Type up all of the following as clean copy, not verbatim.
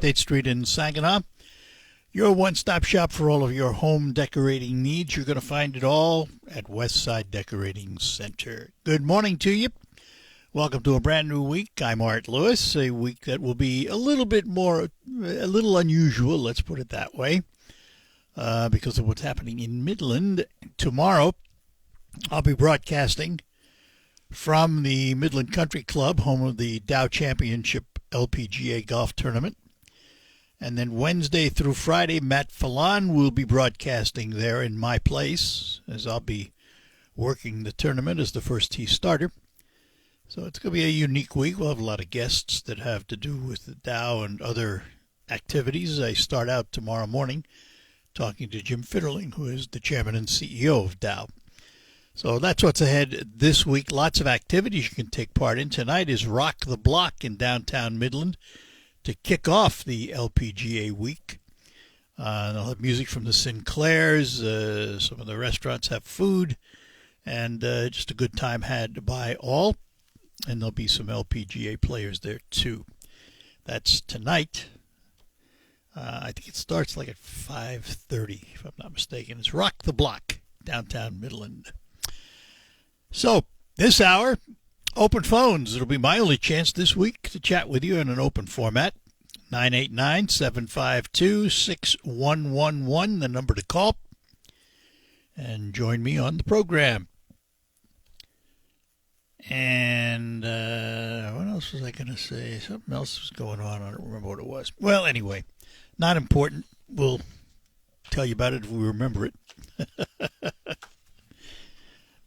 8th Street in Saginaw. Your one-stop shop for all of your home decorating needs. You're going to find it all at Westside Decorating Center. Good morning to you. Welcome to a brand new week. I'm Art Lewis, a week that will be a little unusual, let's put it that way, because of what's happening in Midland. Tomorrow, I'll be broadcasting from the Midland Country Club, home of the Dow Championship LPGA Golf Tournament. And then Wednesday through Friday, Matt Fallon will be broadcasting there in my place, as I'll be working the tournament as the first tee starter. So it's going to be a unique week. We'll have a lot of guests that have to do with the Dow and other activities. I start out tomorrow morning talking to Jim Fitterling, who is the chairman and CEO of Dow. So that's what's ahead this week. Lots of activities you can take part in. Tonight is Rock the Block in downtown Midland to kick off the LPGA week. They'll have music from the Sinclairs. Some of the restaurants have food, and just a good time had by all. And there'll be some LPGA players there, too. That's tonight. I think it starts like at 5:30, if I'm not mistaken. It's Rock the Block, downtown Midland. So, this hour, open phones. It'll be my only chance this week to chat with you in an open format. 989-752-6111, the number to call. And join me on the program. And what else was I going to say? Something else was going on. I don't remember what it was. Well, anyway, not important. We'll tell you about it if we remember it.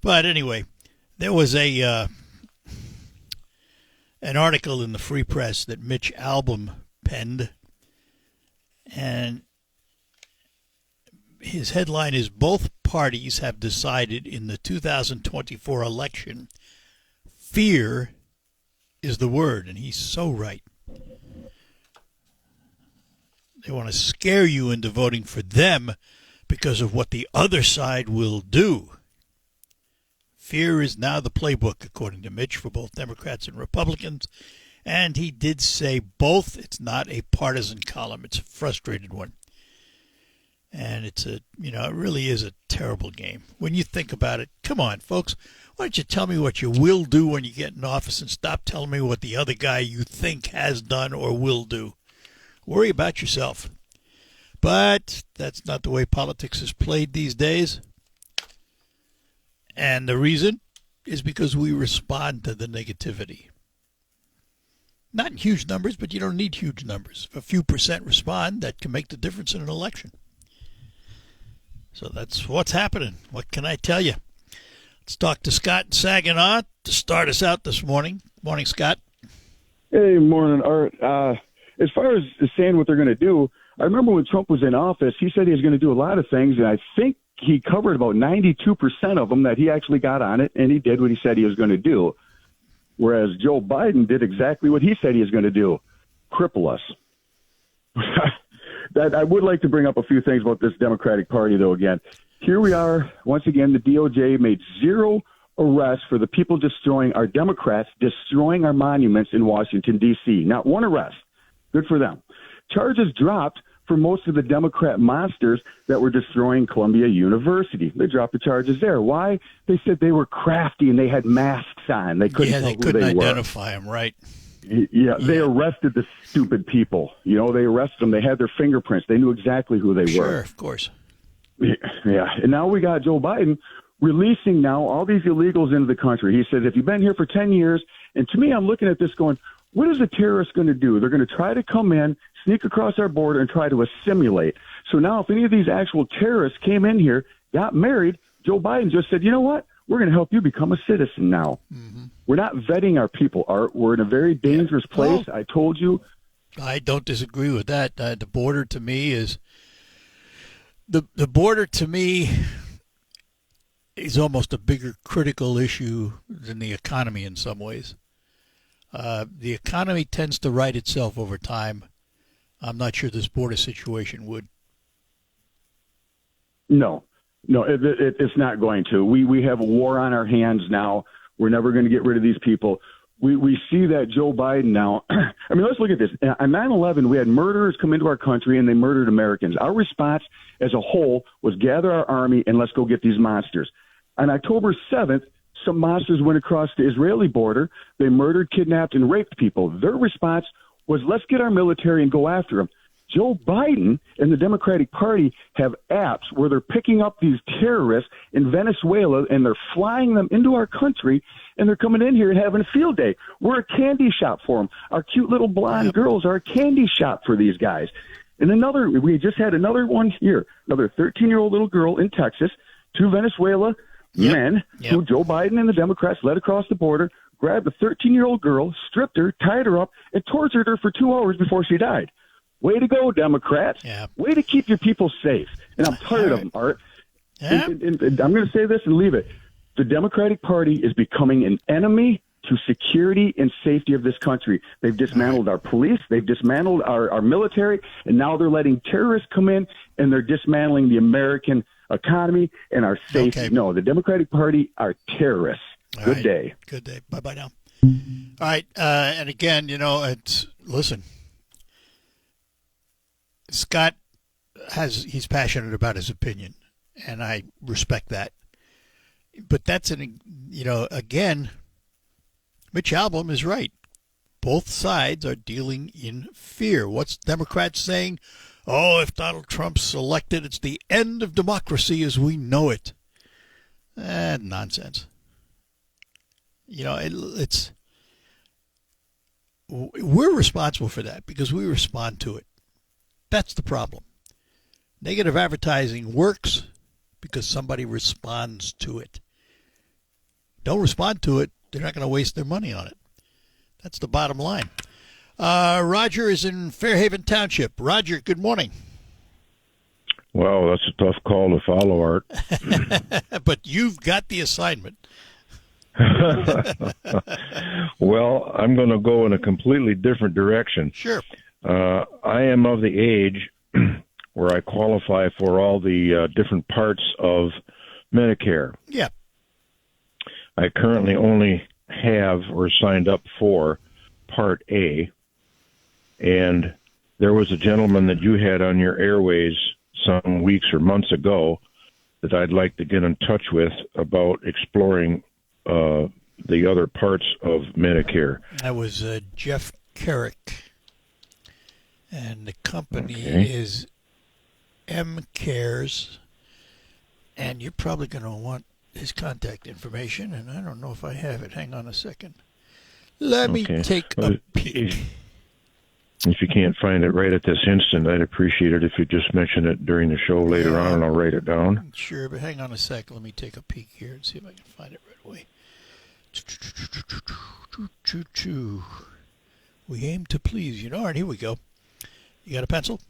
But anyway, there was an article in the Free Press that Mitch Albom penned, and his headline is, "Both parties have decided in the 2024 election, fear is the word," and he's so right. They want to scare you into voting for them because of what the other side will do. Fear is now the playbook, according to Mitch, for both Democrats and Republicans. And he did say both. It's not a partisan column. It's a frustrated one. And it really is a terrible game. When you think about it, come on, folks. Why don't you tell me what you will do when you get in office and stop telling me what the other guy you think has done or will do? Worry about yourself. But that's not the way politics is played these days. And the reason is because we respond to the negativity. Not in huge numbers, but you don't need huge numbers. If a few percent respond, that can make the difference in an election. So that's what's happening. What can I tell you? Let's talk to Scott in Saginaw to start us out this morning. Morning, Scott. Hey, morning, Art. As far as saying what they're going to do, I remember when Trump was in office, he said he was going to do a lot of things, and I think he covered about 92% of them that he actually got on it, and he did what he said he was going to do. Whereas Joe Biden did exactly what he said he was going to do, cripple us. That I would like to bring up a few things about this Democratic Party, though, again. Here we are, once again, the DOJ made zero arrests for the people destroying our Democrats, destroying our monuments in Washington, D.C. Not one arrest. Good for them. Charges dropped for most of the Democrat monsters that were destroying Columbia University. They dropped the charges there. Why? They said they were crafty and they had masks on. They couldn't tell who couldn't they identify them, right? Yeah, they arrested the stupid people. They arrested them. They had their fingerprints. They knew exactly who they were. Sure, of course. Yeah, and now we got Joe Biden releasing now all these illegals into the country. He said, if you've been here for 10 years, and to me, I'm looking at this going, what is a terrorist going to do? They're going to try to come in, sneak across our border, and try to assimilate. So now if any of these actual terrorists came in here, got married, Joe Biden just said, you know what? We're going to help you become a citizen now. Mm-hmm. We're not vetting our people, Art. We're in a very dangerous place. Well, I told you. I don't disagree with that. The border to me is the border to me is almost a bigger critical issue than the economy in some ways. The economy tends to right itself over time. I'm not sure this border situation would. No, it's not going to. We have a war on our hands now. We're never going to get rid of these people. we see that Joe Biden now. I mean, let's look at this. On 9/11, we had murderers come into our country and they murdered Americans. Our response as a whole was gather our army and let's go get these monsters. On October 7th, some monsters went across the Israeli border. They murdered, kidnapped, and raped people. Their response was let's get our military and go after them. Joe Biden and the Democratic Party have apps where they're picking up these terrorists in Venezuela and they're flying them into our country and they're coming in here and having a field day. We're a candy shop for them. Our cute little blonde girls are a candy shop for these guys. And we just had another one here, another 13-year-old little girl in Texas, 2 Venezuela men who Joe Biden and the Democrats led across the border, grabbed a 13-year-old girl, stripped her, tied her up, and tortured her for 2 hours before she died. Way to go, Democrats. Yeah. Way to keep your people safe. And I'm tired of them, Art. Yeah. And I'm going to say this and leave it. The Democratic Party is becoming an enemy to security and safety of this country. They've dismantled our police. They've dismantled our military. And now they're letting terrorists come in, and they're dismantling the American economy and our safety. Okay. No, the Democratic Party are terrorists. Good day. Good day. Bye-bye now. All right. And again, listen, Scott he's passionate about his opinion, and I respect that. But that's again, Mitch Albom is right. Both sides are dealing in fear. What's Democrats saying? Oh, if Donald Trump's elected, it's the end of democracy as we know it. Nonsense. We're responsible for that because we respond to it. That's the problem. Negative advertising works because somebody responds to it. Don't respond to it, they're not going to waste their money on it. That's the bottom line. Roger is in Fairhaven Township. Roger, good morning. Well, that's a tough call to follow, Art. But you've got the assignment. Well, I'm going to go in a completely different direction. Sure. I am of the age where I qualify for all the different parts of Medicare. Yeah. I currently only have or signed up for Part A, and there was a gentleman that you had on your airways some weeks or months ago that I'd like to get in touch with about exploring the other parts of Medicare. That was Jeff Carrick, and the company is M Cares, and you're probably going to want his contact information, and I don't know if I have it. Hang on a second. Let me take a peek. If you can't find it right at this instant, I'd appreciate it if you just mention it during the show later on, and I'll write it down. Sure, but hang on a sec. Let me take a peek here and see if I can find it right away. We aim to please, All right, here we go. You got a pencil?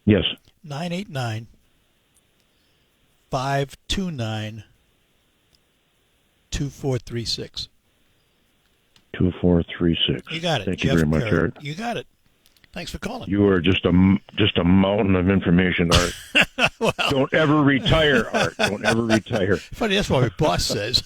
Yes. 989-529-2436. 2436. You got it. Thank Jeff you very much, Curry. Art. You got it. Thanks for calling. You are just a mountain of information, Art. Well, don't ever retire, Art. Don't ever retire. Funny, that's what my boss says.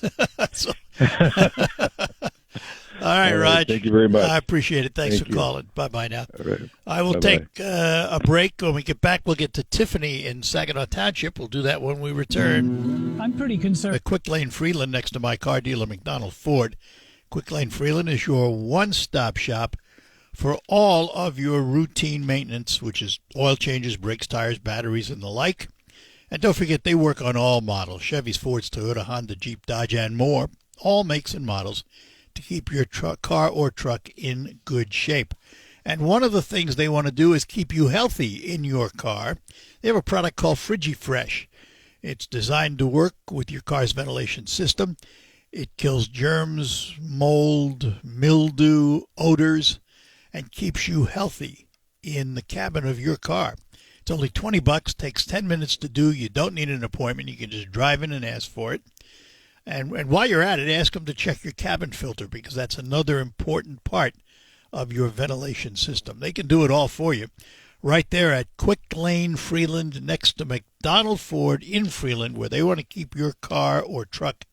All right, Raj. Thank you very much. I appreciate it. Thanks Thank for you. calling. Bye-bye now. All right. I will Bye-bye. take a break. When we get back, we'll get to Tiffany in Saginaw Township. We'll do that when we return. I'm pretty concerned. Quick Lane Freeland next to my car dealer, McDonald Ford. Quick Lane Freeland is your one-stop shop for all of your routine maintenance, which is oil changes, brakes, tires, batteries, and the like. And don't forget, they work on all models, Chevys, Fords, Toyota, Honda, Jeep, Dodge, and more, all makes and models, to keep your car or truck in good shape. And one of the things they want to do is keep you healthy in your car. They have a product called FrigiFresh. It's designed to work with your car's ventilation system. It kills germs, mold, mildew, odors, and keeps you healthy in the cabin of your car. It's only $20, takes 10 minutes to do. You don't need an appointment. You can just drive in and ask for it. And while you're at it, ask them to check your cabin filter because that's another important part of your ventilation system. They can do it all for you right there at Quick Lane Freeland next to McDonald Ford in Freeland, where they want to keep your car or truck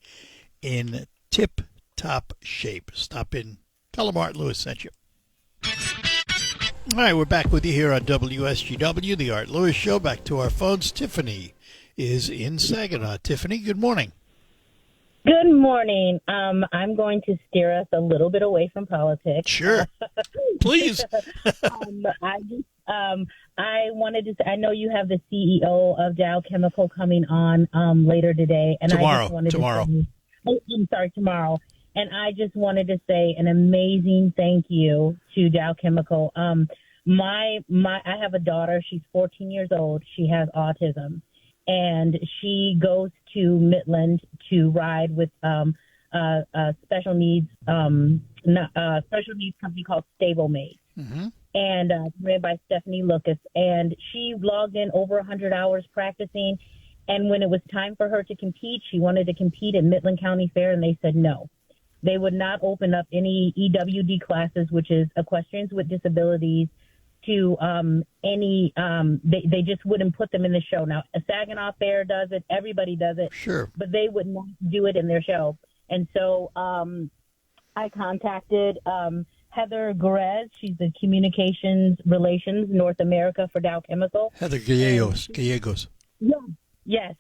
in tip-top top shape. Stop in. Tell them Art Lewis sent you. All right, we're back with you here on WSGW, the Art Lewis Show. Back to our phones. Tiffany is in Saginaw. Tiffany, good morning. Good morning. I'm going to steer us a little bit away from politics. Sure. Please. I wanted to say, I know you have the CEO of Dow Chemical coming on later today. And Tomorrow. I just wanted Tomorrow. To say, tomorrow. And I just wanted to say an amazing thank you to Dow Chemical. I have a daughter. She's 14 years old. She has autism. And she goes to Midland to ride with a special needs company called Stablemate, and ran by Stephanie Lucas. And she logged in over 100 hours practicing. And when it was time for her to compete, she wanted to compete at Midland County Fair, and they said no. They would not open up any EWD classes, which is equestrians with disabilities, to they just wouldn't put them in the show. Now, a Saginaw Fair does it. Everybody does it. Sure. But they would not do it in their show. And so I contacted Heather Gorez. She's the Communications Relations North America for Dow Chemical. Heather Gallegos. Yeah. Yes.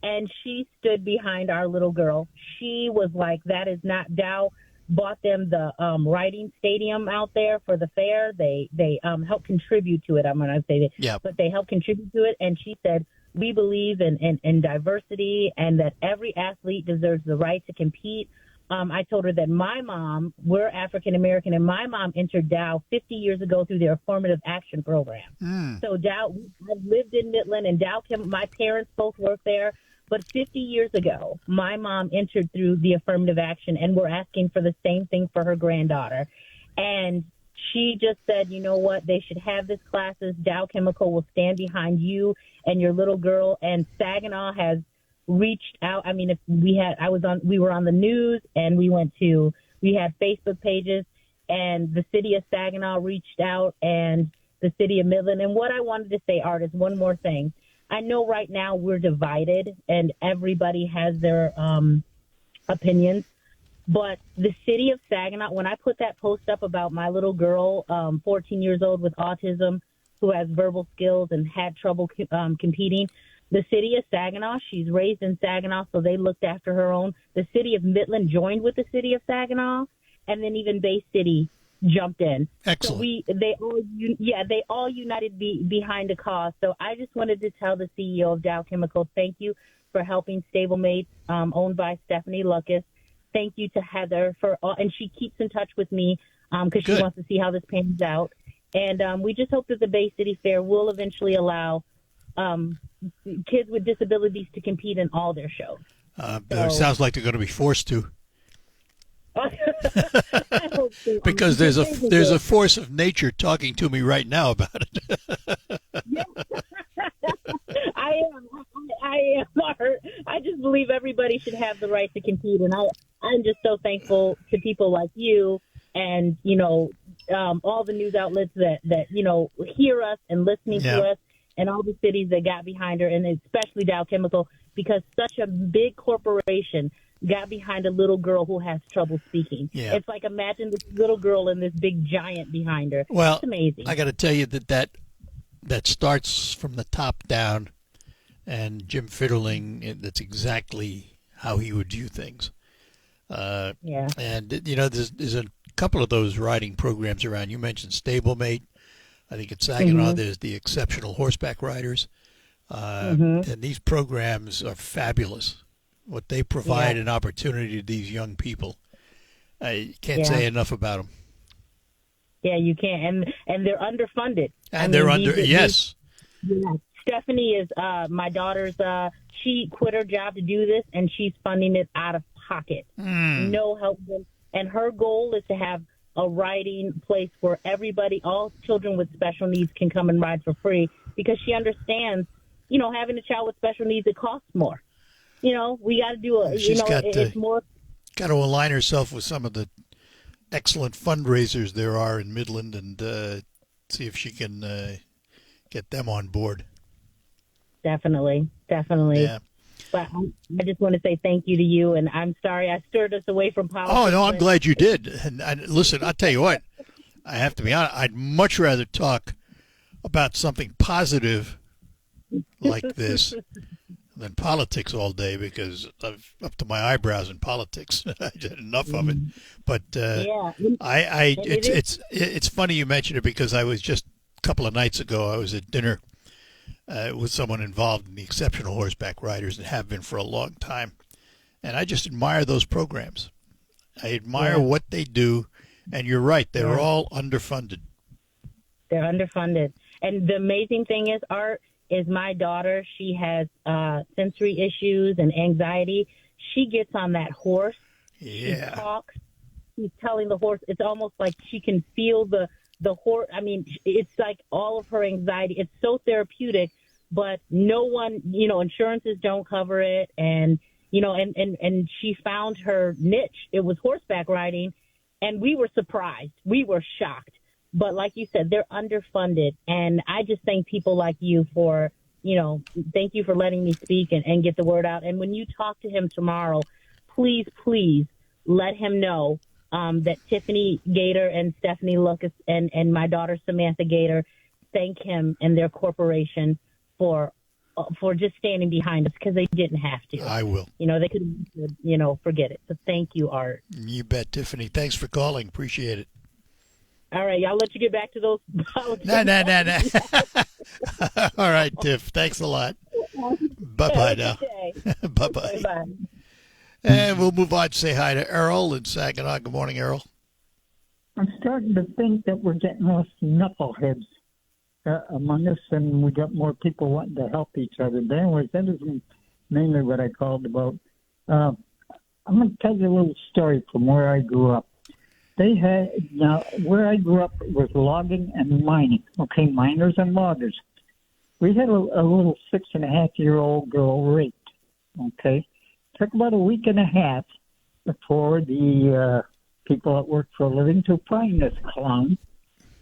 And she stood behind our little girl. She was like, that is not Dow. Bought them the riding stadium out there for the fair. They helped contribute to it. I'm going to say that, yeah. But they helped contribute to it. And she said, we believe in diversity and that every athlete deserves the right to compete. I told her that my mom, we're African American, and my mom entered Dow 50 years ago through their affirmative action program. So Dow, I lived in Midland, and Dow, my parents both worked there. But 50 years ago, my mom entered through the affirmative action, and we're asking for the same thing for her granddaughter. And she just said, you know what, they should have this classes. Dow Chemical will stand behind you and your little girl. And Saginaw has reached out. I mean, if we were on the news, and we had Facebook pages, and the city of Saginaw reached out, and the city of Midland. And what I wanted to say, Art, is one more thing. I know right now we're divided and everybody has their opinions, but the city of Saginaw, when I put that post up about my little girl, 14 years old with autism, who has verbal skills and had trouble competing, the city of Saginaw, she's raised in Saginaw, so they looked after her own. The city of Midland joined with the city of Saginaw, and then even Bay City jumped in. Excellent. So they all united behind a cause. So I just wanted to tell the CEO of Dow Chemical, thank you for helping Stablemate, owned by Stephanie Lucas. Thank you to Heather and she keeps in touch with me because she wants to see how this pans out. And we just hope that the Bay City Fair will eventually allow kids with disabilities to compete in all their shows. Sounds like they're going to be forced to. I hope so. Because there's a force of nature talking to me right now about it. Yeah. I am. I just believe everybody should have the right to compete, and I'm just so thankful to people like you and all the news outlets that hear us and listening to us, and all the cities that got behind her, and especially Dow Chemical, because such a big corporation got behind a little girl who has trouble speaking. Yeah. It's like, imagine this little girl and this big giant behind her. Well, it's amazing. I got to tell you that starts from the top down, and Jim Fitterling, that's exactly how he would view things. And, there's a couple of those riding programs around. You mentioned Stablemate. I think at Saginaw there's the Exceptional Horseback Riders. And these programs are fabulous. What they provide an opportunity to these young people. I can't say enough about them. Yeah, you can't. And they're underfunded. And yes. Stephanie is my daughter's, she quit her job to do this, and she's funding it out of pocket. No help. And her goal is to have a riding place where all children with special needs can come and ride for free, because she understands, having a child with special needs, it costs more. We got to do it. It's more. Got to align herself with some of the excellent fundraisers there are in Midland, and see if she can get them on board. Definitely. Yeah. But I just want to say thank you to you, and I'm sorry I stirred us away from politics. Oh, no, I'm glad you did. And listen, I'll tell you what, I have to be honest, I'd much rather talk about something positive like this than politics all day, because I'm up to my eyebrows in politics. I did enough of it. But it's funny you mentioned it, because I was just a couple of nights ago, I was at dinner with someone involved in the Exceptional Horseback Riders and have been for a long time. And I just admire those programs. I admire what they do. And you're right, they're all underfunded. They're underfunded. And the amazing thing is, Art, is my daughter, she has sensory issues and anxiety. She gets on that horse. Yeah. She talks. She's telling the horse. It's almost like she can feel the horse. I mean, it's like all of her anxiety. It's so therapeutic, but no one, insurances don't cover it. And, and she found her niche. It was horseback riding. And we were surprised. We were shocked. But like you said, they're underfunded. And I just thank people like you for, thank you for letting me speak and get the word out. And when you talk to him tomorrow, please let him know that Tiffany Gator and Stephanie Lucas and my daughter Samantha Gator thank him and their corporation for just standing behind us, because they didn't have to. I will. They could, forget it. So thank you, Art. You bet, Tiffany. Thanks for calling. Appreciate it. All right, I'll let you get back to those. No. All right, Tiff. Thanks a lot. Bye-bye now. Bye-bye. Bye. And we'll move on to say hi to Errol in Saginaw. Good morning, Errol. I'm starting to think that we're getting less knuckleheads among us, and we got more people wanting to help each other. But anyways, that isn't mainly what I called about. I'm going to tell you a little story from where I grew up. Where I grew up was logging and mining. Okay, miners and loggers. We had a little 6.5-year-old girl raped. Okay, took about a week and a half for the people that work for a living to find this clown.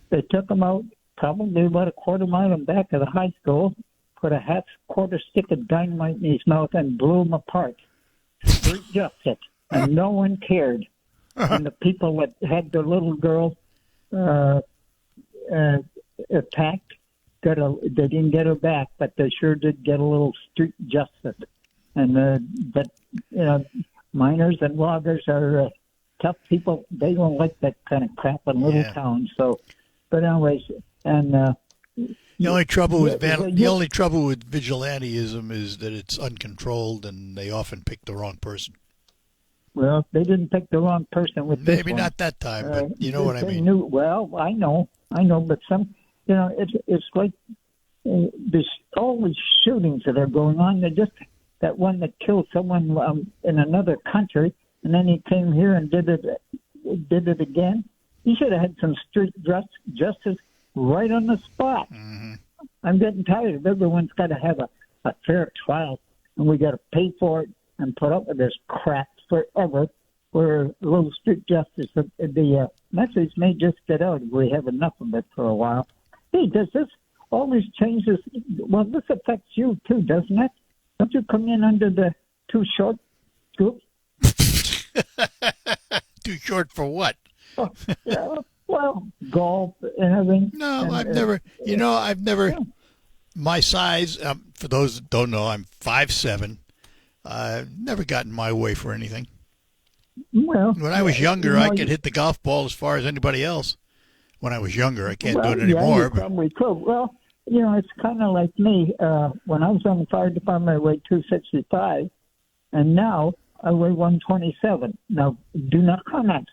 They took him out probably about a quarter mile in back of the high school, put a half-quarter stick of dynamite in his mouth and blew him apart. Street justice, and no one cared. And the people that had the little girl attacked, they didn't get her back, but they sure did get a little street justice. And miners and loggers are tough people. They don't like that kind of crap in little towns. So, but anyways, and the only trouble with vigilantism is that it's uncontrolled, and they often pick the wrong person. Well, they didn't pick the wrong person with this Maybe one. not that time, but you know what I mean. I know, but some, it's like there's all these shootings that are going on. They're just that one that killed someone in another country, and then he came here and did it again. He should have had some street justice right on the spot. Mm-hmm. I'm getting tired of everyone's got to have a fair trial, and we got to pay for it and put up with this crap forever. For a little street justice, the message may just get out if we have enough of it for a while. Hey, does all these changes? Well, this affects you too, doesn't it? Don't you come in under the too short group? Too short for what? Well, golf and everything. No, I've never. My size. For those that don't know, I'm 5'7". Never got in my way for anything. Well, when I was younger, I could hit the golf ball as far as anybody else. When I was younger, I can't do it anymore. You probably could. Well, it's kind of like me. When I was on the fire department, I weighed 265, and now I weigh 127. Now, do not comment.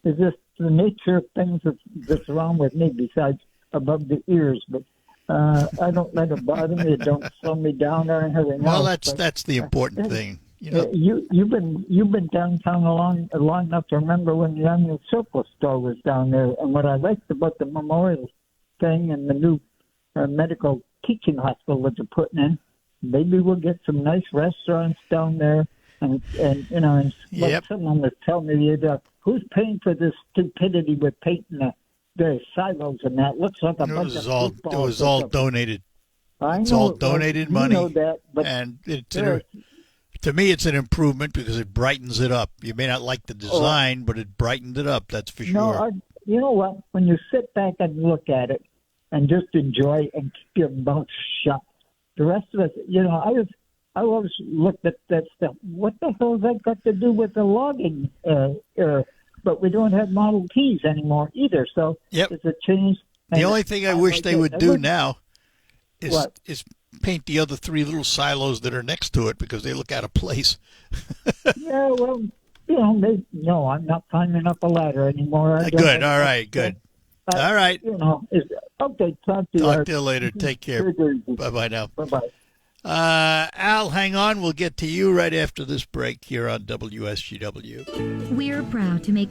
It's just the nature of things that's wrong with me, besides above the ears. But I don't let it bother me. It don't slow me down or anything. Well, that's the important thing. You've been downtown long enough to remember when the annual Circle store was down there. And what I liked about the memorial thing and the new medical teaching hospital that they're putting in, maybe we'll get some nice restaurants down there. And like someone was telling me, who's paying for this stupidity with painting the silos and that? Looks like a bunch of it was all donated. I know, it's all donated money. You know that, but and To me, it's an improvement because it brightens it up. You may not like the design, but it brightened it up. That's for sure. You know what? When you sit back and look at it and just enjoy and keep your mouth shut, the rest of us, I always looked at that stuff. What the hell has that got to do with the logging era? But we don't have Model Ts anymore either. So it's a change. The only thing I wish they would do now is paint the other three little silos that are next to it because they look out of place. Yeah, well, no, I'm not climbing up a ladder anymore. Good. All right. Good. All right. Okay. Talk to you later. Take care. Bye-bye now. Bye-bye. Al, hang on. We'll get to you right after this break here on WSGW. We're proud to make...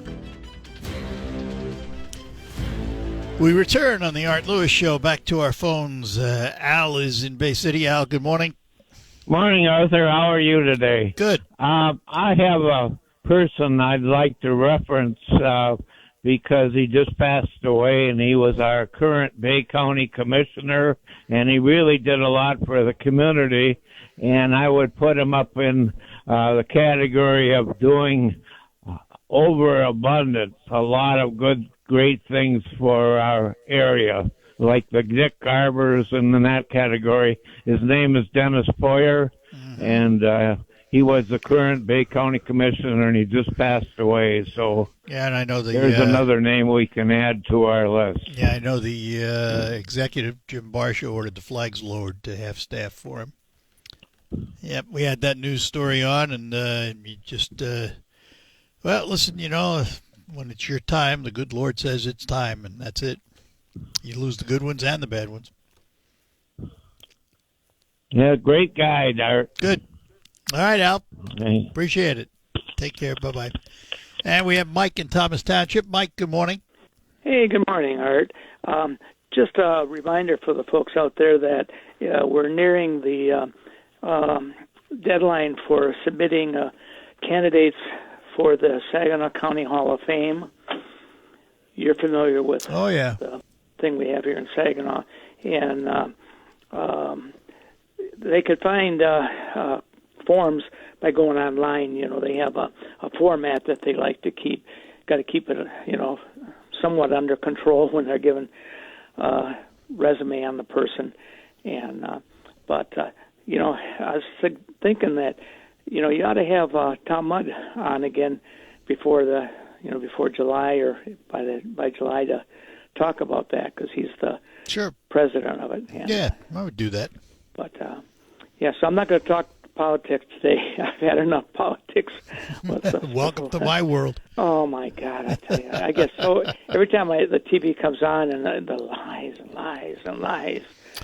We return on the Art Lewis Show. Back to our phones. Al is in Bay City. Al, good morning. Morning, Arthur. How are you today? Good. I have a person I'd like to reference because he just passed away, and he was our current Bay County Commissioner, and he really did a lot for the community, and I would put him up in the category of doing overabundance, a lot of great things for our area, like the Dick Garbers and in that category. His name is Dennis Poyer, and he was the current Bay County Commissioner, and he just passed away. So yeah, and I know there's another name we can add to our list. Yeah, I know the executive, Jim Barsha, ordered the flags lowered to half staff for him. Yep, we had that news story on, and you just, well, listen, when it's your time, the good Lord says it's time, and that's it. You lose the good ones and the bad ones. Yeah, great guy, Dart. Good. All right, Al. Okay. Appreciate it. Take care. Bye-bye. And we have Mike in Thomas Township. Mike, good morning. Hey, good morning, Art. Just a reminder for the folks out there that we're nearing the deadline for submitting candidates for the Saginaw County Hall of Fame. You're familiar with the thing we have here in Saginaw. And they could find forms by going online. They have a format that they like to keep. Got to keep it, somewhat under control when they're given resume on the person. And but I was thinking that you ought to have Tom Mudd on again before before July or by July to talk about that because he's the president of it. And, yeah, I would do that. But so I'm not going to talk politics today. I've had enough politics. Welcome to my world. Oh my God! I tell you, I guess so. Every time the TV comes on and the lies and lies and lies.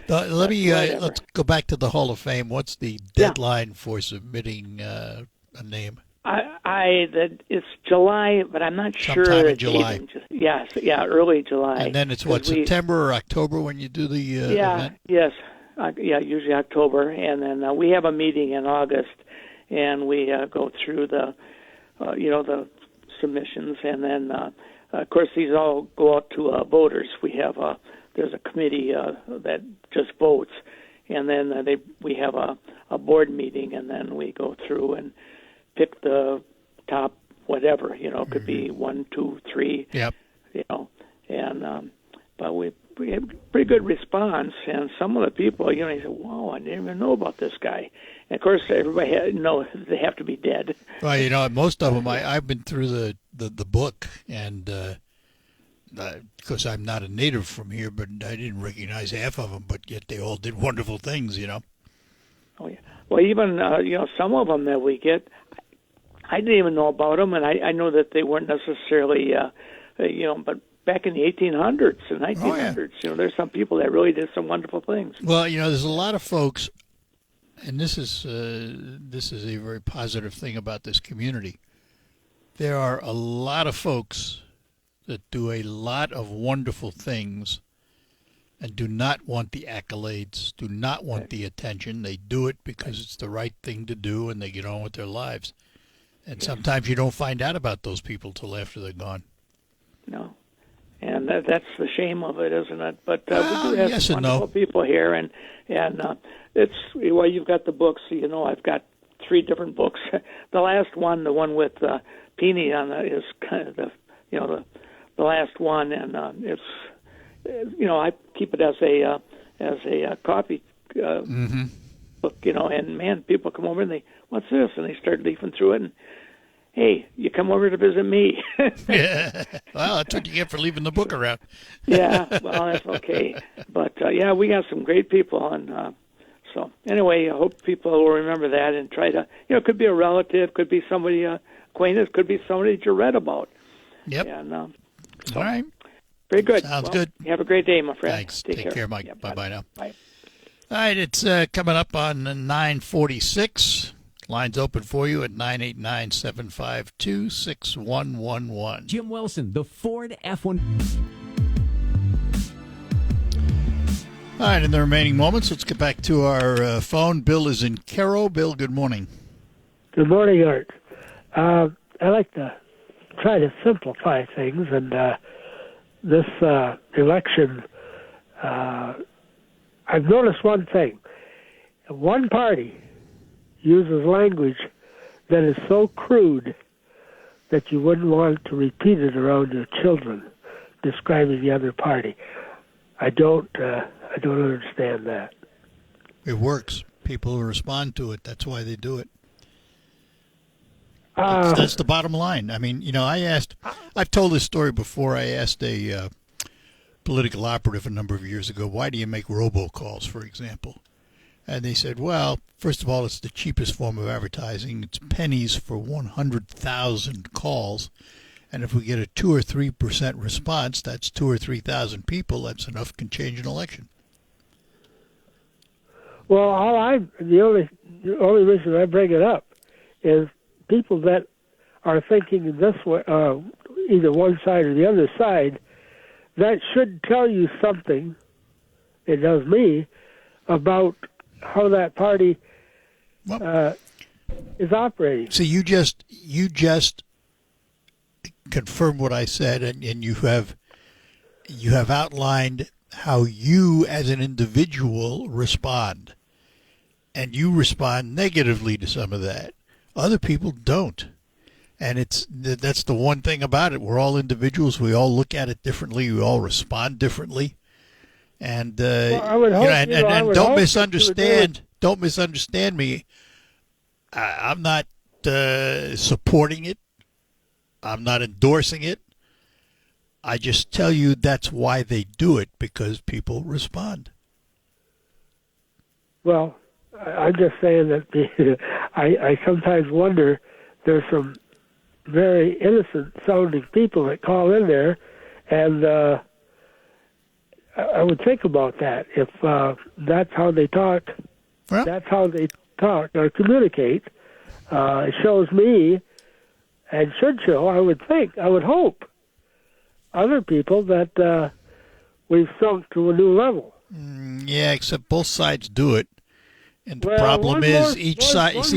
Let's go back to the Hall of Fame. What's the deadline for submitting a name? It's July, but I'm not sure. Sometime in July. Early July. And then it's September or October when you do the event? Yes. Usually October, and then we have a meeting in August, and we go through the submissions, and then of course these all go out to voters. We have there's a committee that just votes, and then we have a board meeting, and then we go through and pick the top whatever. It could be 1, 2, 3. Yep. And but we have pretty good response, and some of the people, they say, "Wow, I didn't even know about this guy." And of course, everybody knows they have to be dead. Well, most of them, I've been through the book, and because I'm not a native from here, but I didn't recognize half of them, but yet they all did wonderful things, Oh yeah. Well, even some of them that we get, I didn't even know about them, and I know that they weren't necessarily, but. Back in the 1800s and 1900s, there's some people that really did some wonderful things. Well, there's a lot of folks, and this is a very positive thing about this community. There are a lot of folks that do a lot of wonderful things and do not want the accolades, do not want the attention. They do it because it's the right thing to do, and they get on with their lives. And sometimes you don't find out about those people till after they're gone. No. And that's the shame of it, isn't it? But we do have some wonderful people here, and it's you've got the books. I've got 3 different books. The last one, the one with Peony on it, is kind of the last one, and it's I keep it as a copy book, and man, people come over and they, what's this? And they start leafing through it, and hey, you come over to visit me. Yeah. Well, that's what you get for leaving the book around. Yeah, well, that's okay. But, yeah, we got some great people. And so, anyway, I hope people will remember that and try to, it could be a relative, could be somebody acquaintance, could be somebody that you read about. Yep. And, all right. Very good. Sounds good. You have a great day, my friend. Thanks. Take care, Mike. Yeah, bye now. Bye. All right, it's coming up on 9:46. Lines open for you at 989-752-6111. Jim Wilson, the Ford F-1. All right, in the remaining moments, let's get back to our phone. Bill is in Cairo. Bill, good morning. Good morning, Art. I like to try to simplify things, and this election, I've noticed one thing. One party uses language that is so crude that you wouldn't want to repeat it around your children, describing the other party. I don't understand that. It works. People respond to it. That's why they do it. That's the bottom line. I mean, I've told this story before. I asked a political operative a number of years ago, why do you make robocalls, for example? And they said, well, first of all, it's the cheapest form of advertising. It's pennies for 100,000 calls. And if we get a 2 or 3% response, that's 2,000 or 3,000 people. That's enough can change an election. Well, the only reason I bring it up is people that are thinking this way, either one side or the other side, that should tell you something, it does me, about how that party is operating. So you just confirmed what I said, and you have outlined how you as an individual respond, and you respond negatively to some of that. Other people don't, and that's the one thing about it. We're all individuals. We all look at it differently. We all respond differently. And don't misunderstand. Don't misunderstand me. I'm not supporting it. I'm not endorsing it. I just tell you that's why they do it, because people respond. Well, I'm just saying that I sometimes wonder, there's some very innocent-sounding people that call in there, and I would think about that. If that's how they talk, that's how they talk or communicate. It shows me, and should show, I would hope, other people that we've sunk to a new level. Yeah, except both sides do it. And the problem is each side. Just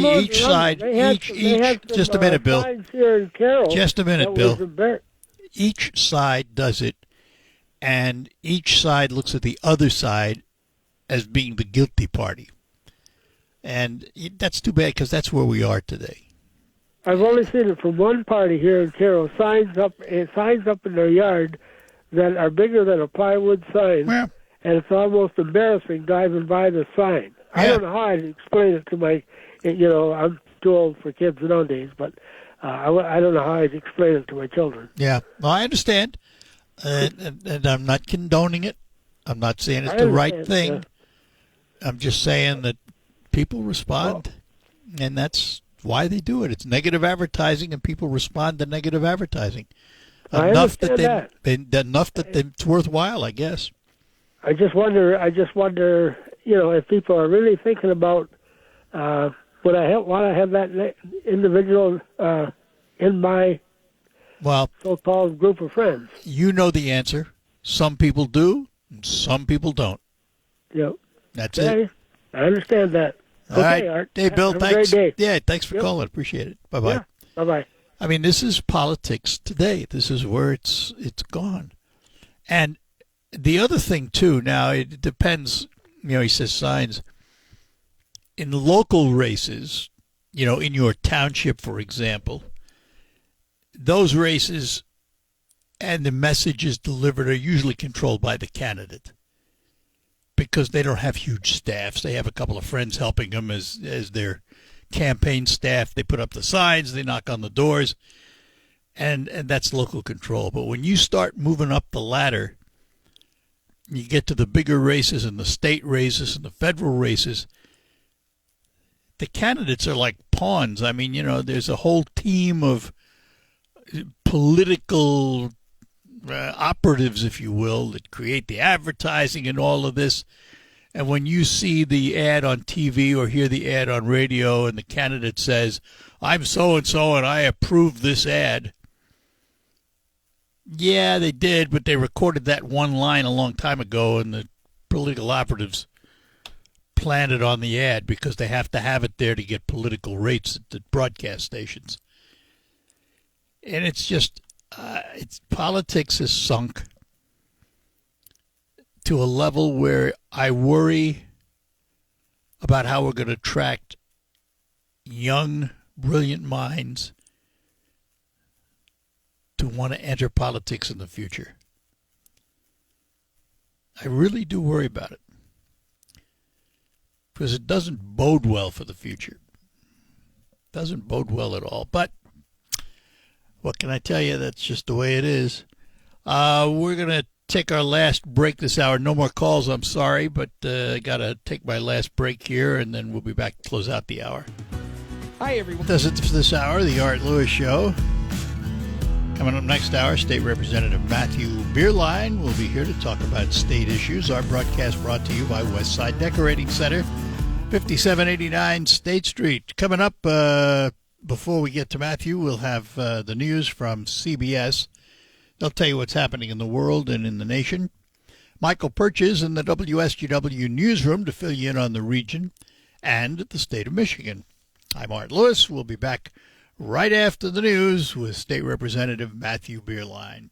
a minute, Bill. Just a minute, Bill. Each side does it, and each side looks at the other side as being the guilty party. And that's too bad, because that's where we are today. I've only seen it from one party here in Carroll. Signs up in their yard that are bigger than a plywood sign, and it's almost embarrassing driving by the sign. I don't know how I'd explain it to my, I'm too old for kids nowadays, but I don't know how I'd explain it to my children. Yeah, well, I understand, and I'm not condoning it. I'm not saying it's the right thing. I'm just saying that people respond, and that's why they do it. It's negative advertising, and people respond to negative advertising. Enough that it's worthwhile, I guess. I just wonder, if people are really thinking about, would I want to have that individual in my so-called group of friends? You know the answer. Some people do, and some people don't. Yep. That's it. I understand that. All right. Art. Hey, Bill, have thanks. A great day. Yeah, thanks for calling. Appreciate it. Bye-bye. Yeah. Bye-bye. I mean, this is politics today. This is where it's gone. And the other thing, too, now it depends, he says signs. In local races, in your township, for example, those races and the messages delivered are usually controlled by the candidate because they don't have huge staffs. They have a couple of friends helping them as their campaign staff. They put up the signs, they knock on the doors, and that's local control. But when you start moving up the ladder, you get to the bigger races and the state races and the federal races, the candidates are like pawns. I mean, there's a whole team of political operatives, if you will, that create the advertising and all of this. And when you see the ad on TV or hear the ad on radio and the candidate says, I'm so-and-so and I approve this ad, yeah, they did, but they recorded that one line a long time ago, and the political operatives planted on the ad because they have to have it there to get political rates at the broadcast stations. And it's just, politics has sunk to a level where I worry about how we're going to attract young, brilliant minds to want to enter politics in the future. I really do worry about it because it doesn't bode well for the future. It doesn't bode well at all. But what can I tell you? That's just the way it is. We're going to take our last break this hour. No more calls, I'm sorry, but I got to take my last break here, and then we'll be back to close out the hour. Hi, everyone. That's it for this hour, the Art Lewis Show. Coming up next hour, State Representative Matthew Bierlein will be here to talk about state issues. Our broadcast brought to you by Westside Decorating Center, 5789 State Street. Coming up, before we get to Matthew, we'll have the news from CBS. They'll tell you what's happening in the world and in the nation. Michael Purchase in the WSGW newsroom to fill you in on the region and the state of Michigan. I'm Art Lewis. We'll be back right after the news with State Representative Matthew Bierlein.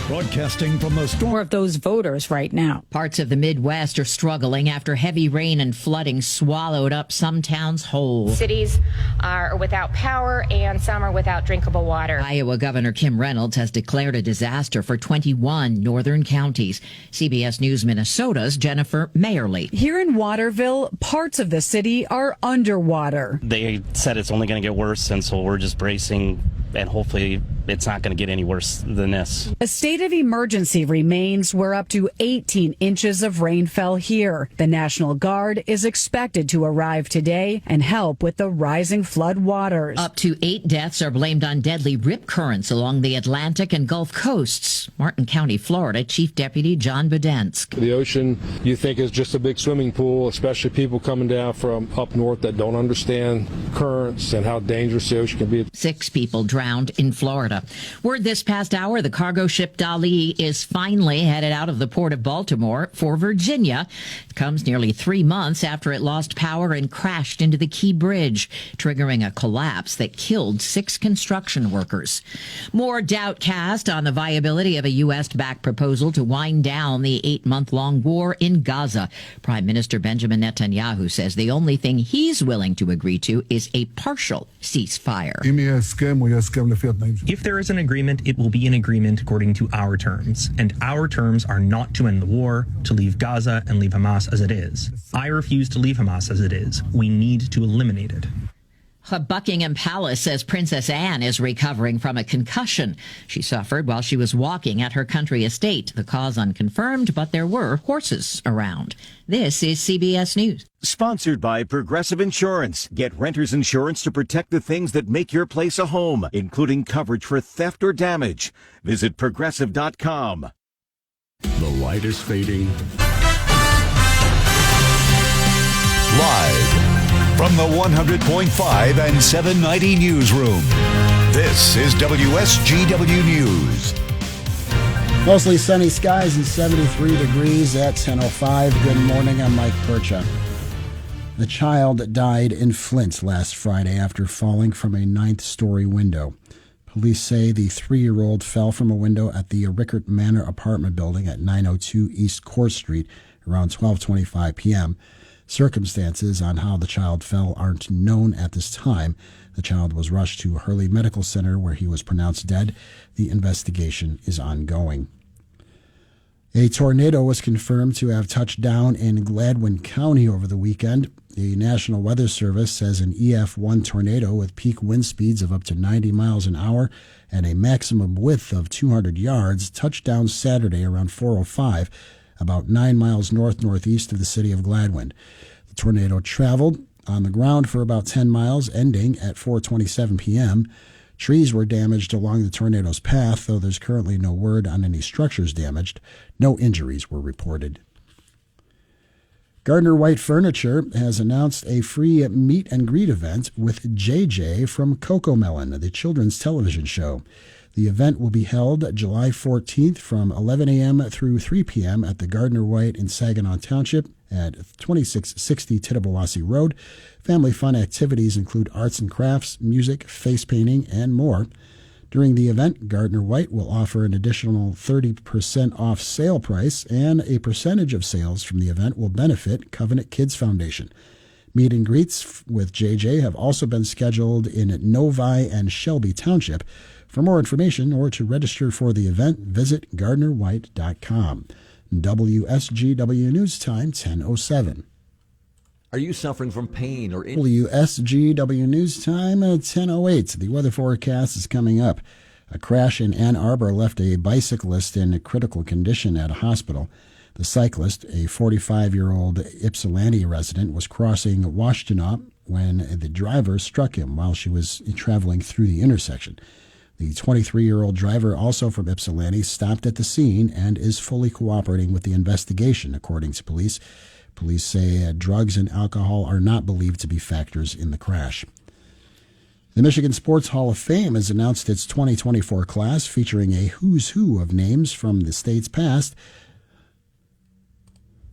Broadcasting from the storm. More of those voters right now. Parts of the Midwest are struggling after heavy rain and flooding swallowed up some towns whole. Cities are without power and some are without drinkable water. Iowa Governor Kim Reynolds has declared a disaster for 21 northern counties. CBS News Minnesota's Jennifer Mayerly. Here in Waterville, parts of the city are underwater. They said it's only going to get worse, and so we're just bracing, and hopefully it's not going to get any worse than this. A state of emergency remains where up to 18 inches of rain fell here. The National Guard is expected to arrive today and help with the rising flood waters. Up to 8 deaths are blamed on deadly rip currents along the Atlantic and Gulf coasts. Martin County, Florida, Chief Deputy John Budensk. The ocean, you think, is just a big swimming pool, especially people coming down from up north that don't understand currents and how dangerous the ocean can be. 6 people drowned in Florida. Word this past hour, the cargo ship Dali is finally headed out of the port of Baltimore for Virginia. It comes nearly 3 months after it lost power and crashed into the Key Bridge, triggering a collapse that killed 6 construction workers. More doubt cast on the viability of a U.S.-backed proposal to wind down the 8-month-long war in Gaza. Prime Minister Benjamin Netanyahu says the only thing he's willing to agree to is a partial ceasefire. If there is an agreement, it will be an agreement according to our terms. And our terms are not to end the war, to leave Gaza and leave Hamas as it is. I refuse to leave Hamas as it is. We need to eliminate it. Buckingham Palace says Princess Anne is recovering from a concussion she suffered while she was walking at her country estate. The cause unconfirmed, but there were horses around. This is CBS News. Sponsored by Progressive Insurance. Get renter's insurance to protect the things that make your place a home, including coverage for theft or damage. Visit Progressive.com. The light is fading. Live from the 100.5 and 790 newsroom, this is WSGW News. Mostly sunny skies and 73 degrees at 10:05. Good morning, I'm Mike Percha. The child died in Flint last Friday after falling from a 9th-story window. Police say the 3-year-old fell from a window at the Rickert Manor apartment building at 902 East Court Street around 12:25 p.m. Circumstances on how the child fell aren't known at this time. The child was rushed to Hurley Medical Center where he was pronounced dead. The investigation is ongoing. A tornado was confirmed to have touched down in Gladwin County over the weekend. The National Weather Service says an EF1 tornado with peak wind speeds of up to 90 miles an hour and a maximum width of 200 yards touched down Saturday around 4:05, about 9 miles north-northeast of the city of Gladwin. The tornado traveled on the ground for about 10 miles, ending at 4:27 p.m. Trees were damaged along the tornado's path, though there's currently no word on any structures damaged. No injuries were reported. Gardner White Furniture has announced a free meet and greet event with JJ from Cocomelon, the children's television show. The event will be held July 14th from 11 a.m. through 3 p.m. at the Gardner White in Saginaw Township at 2660 Tittabawassee Road. Family fun activities include arts and crafts, music, face painting, and more. During the event, Gardner White will offer an additional 30% off sale price, and a percentage of sales from the event will benefit Covenant Kids Foundation. Meet and greets with JJ have also been scheduled in Novi and Shelby Township. For more information or to register for the event, visit GardnerWhite.com. WSGW News Time, 10:07. Are you suffering from pain or WSGW News Time at 10:08. The weather forecast is coming up. A crash in Ann Arbor left a bicyclist in critical condition at a hospital. The cyclist, a 45-year-old Ypsilanti resident, was crossing Washtenaw when the driver struck him while she was traveling through the intersection. The 23-year-old driver, also from Ypsilanti, stopped at the scene and is fully cooperating with the investigation, according to police. Police say drugs and alcohol are not believed to be factors in the crash. The Michigan Sports Hall of Fame has announced its 2024 class, featuring a who's who of names from the state's past.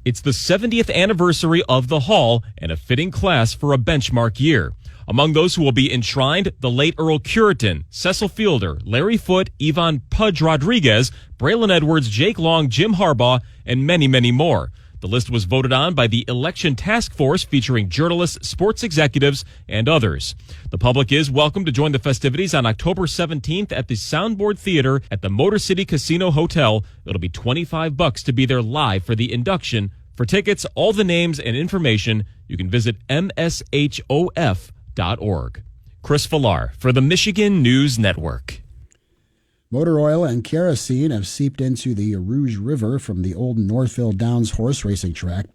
It's the 70th anniversary of the Hall and a fitting class for a benchmark year. Among those who will be enshrined, the late Earl Curitan, Cecil Fielder, Larry Foote, Ivan Pudge Rodriguez, Braylon Edwards, Jake Long, Jim Harbaugh, and many, many more. The list was voted on by the Election Task Force, featuring journalists, sports executives, and others. The public is welcome to join the festivities on October 17th at the Soundboard Theater at the Motor City Casino Hotel. It'll be $25 to be there live for the induction. For tickets, all the names, and information, you can visit mshof.org. Chris Villar for the Michigan News Network. Motor oil and kerosene have seeped into the Rouge River from the old Northville Downs horse racing track.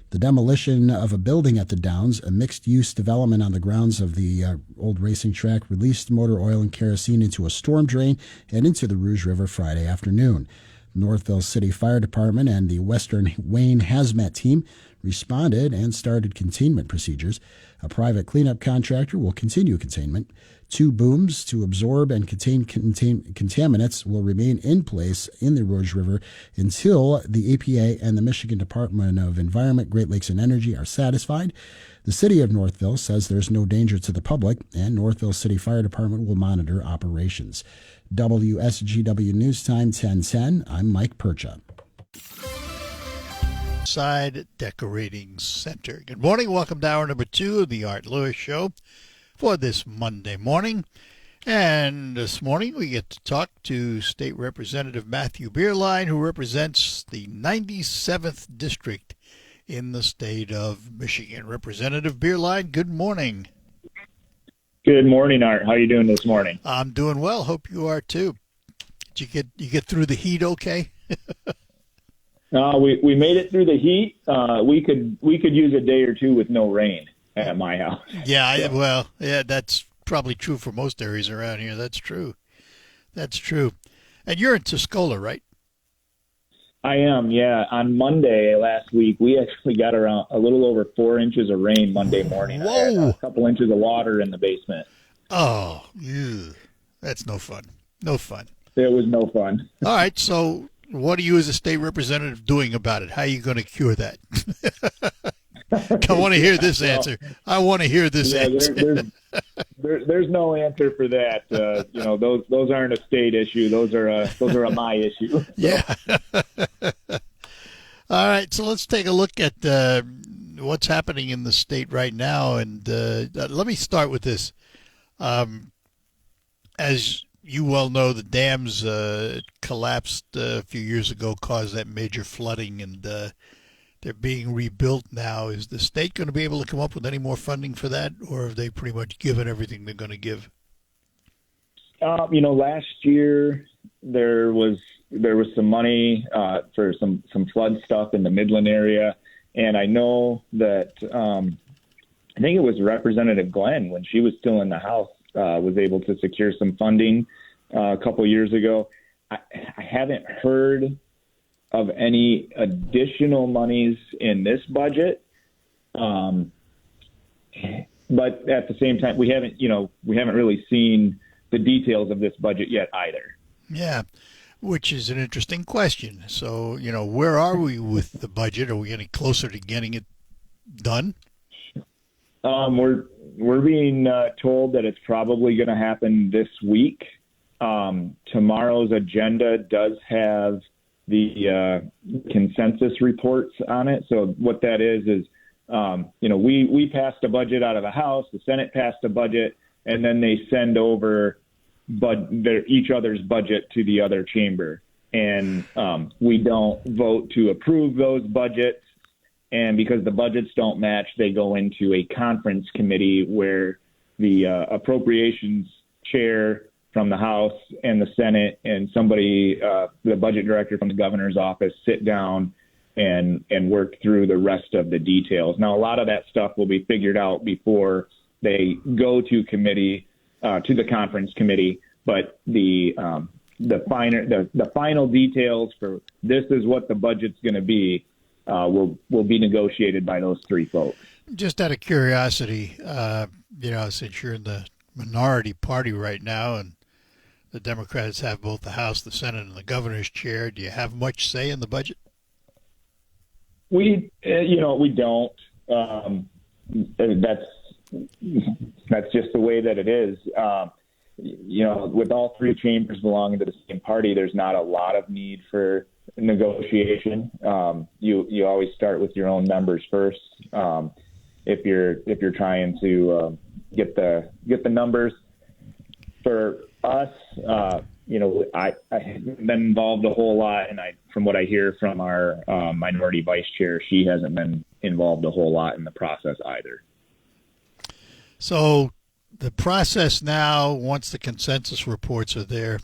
The demolition of a building at the Downs, a mixed-use development on the grounds of the old racing track, released motor oil and kerosene into a storm drain and into the Rouge River Friday afternoon. Northville City Fire Department and the Western Wayne Hazmat Team responded and started containment procedures. A private cleanup contractor will continue containment. 2 booms to absorb and contain contaminants will remain in place in the Rouge River until the EPA and the Michigan Department of Environment, Great Lakes, and Energy are satisfied. The city of Northville says there's no danger to the public, and Northville City Fire Department will monitor operations. WSGW News Time, 10:10. I'm Mike Percha. Side Decorating Center. Good morning. Welcome to hour number 2 of the Art Lewis Show for this Monday morning. And this morning we get to talk to State Representative Matthew Bierlein, who represents the 97th District in the state of Michigan. Representative Bierlein, good morning. Good morning, Art. How are you doing this morning? I'm doing well. Hope you are too. Did you get through the heat okay? We made it through the heat. We could use a day or two with no rain at my house. Yeah, well, that's probably true for most areas around here. That's true. And you're in Tuscola, right? I am, yeah. On Monday last week, we actually got around a little over 4 inches of rain Monday morning. Whoa! A couple inches of water in the basement. Oh, ew. That's no fun. No fun. It was no fun. All right, so what are you as a state representative doing about it? How are you going to cure that? I want to hear this answer. I want to hear this answer. There's no answer for that. Those aren't a state issue. Those are a my issue. Yeah. All right. So let's take a look at what's happening in the state right now. And let me start with this. As you well know, the dams collapsed a few years ago, caused that major flooding, and they're being rebuilt now. Is the state going to be able to come up with any more funding for that, or have they pretty much given everything they're going to give? Last year there was some money for some flood stuff in the Midland area, and I know that I think it was Representative Glenn, when she was still in the House, was able to secure some funding a couple years ago. I haven't heard of any additional monies in this budget, but at the same time, we haven't really seen the details of this budget yet either. Yeah, which is an interesting question. So, where are we with the budget? Are we getting closer to getting it done? We're being told that it's probably going to happen this week. Tomorrow's agenda does have the consensus reports on it. So what that is we passed a budget out of the House, the Senate passed a budget, and then they send over each other's budget to the other chamber. And we don't vote to approve those budgets. And because the budgets don't match, they go into a conference committee where the appropriations chair from the House and the Senate and somebody, the budget director from the governor's office, sit down and work through the rest of the details. Now, a lot of that stuff will be figured out before they go to committee, to the conference committee. But the final details for this is what the budget's going to be will be negotiated by those three folks. Just out of curiosity, since you're in the minority party right now and the Democrats have both the House, the Senate, and the governor's chair, do you have much say in the budget? We don't. That's just the way that it is. With all three chambers belonging to the same party, there's not a lot of need for negotiation. You always start with your own members first. If you're trying to get the numbers. For us, I haven't been involved a whole lot, and from what I hear from our minority vice chair, she hasn't been involved a whole lot in the process either. So the process now, once the consensus reports are there,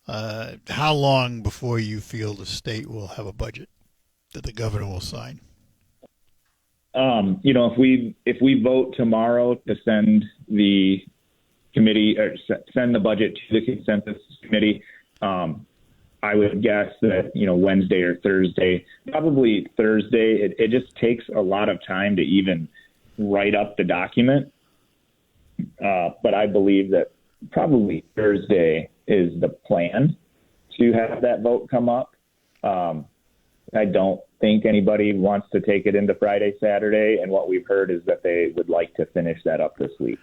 how long before you feel the state will have a budget that the governor will sign? If we vote tomorrow to send the committee or send the budget to the consensus committee, I would guess that Wednesday or Thursday, probably Thursday. It just takes a lot of time to even write up the document, but I believe that probably Thursday is the plan to have that vote come up. I don't think anybody wants to take it into Friday, Saturday, and what we've heard is that they would like to finish that up this week.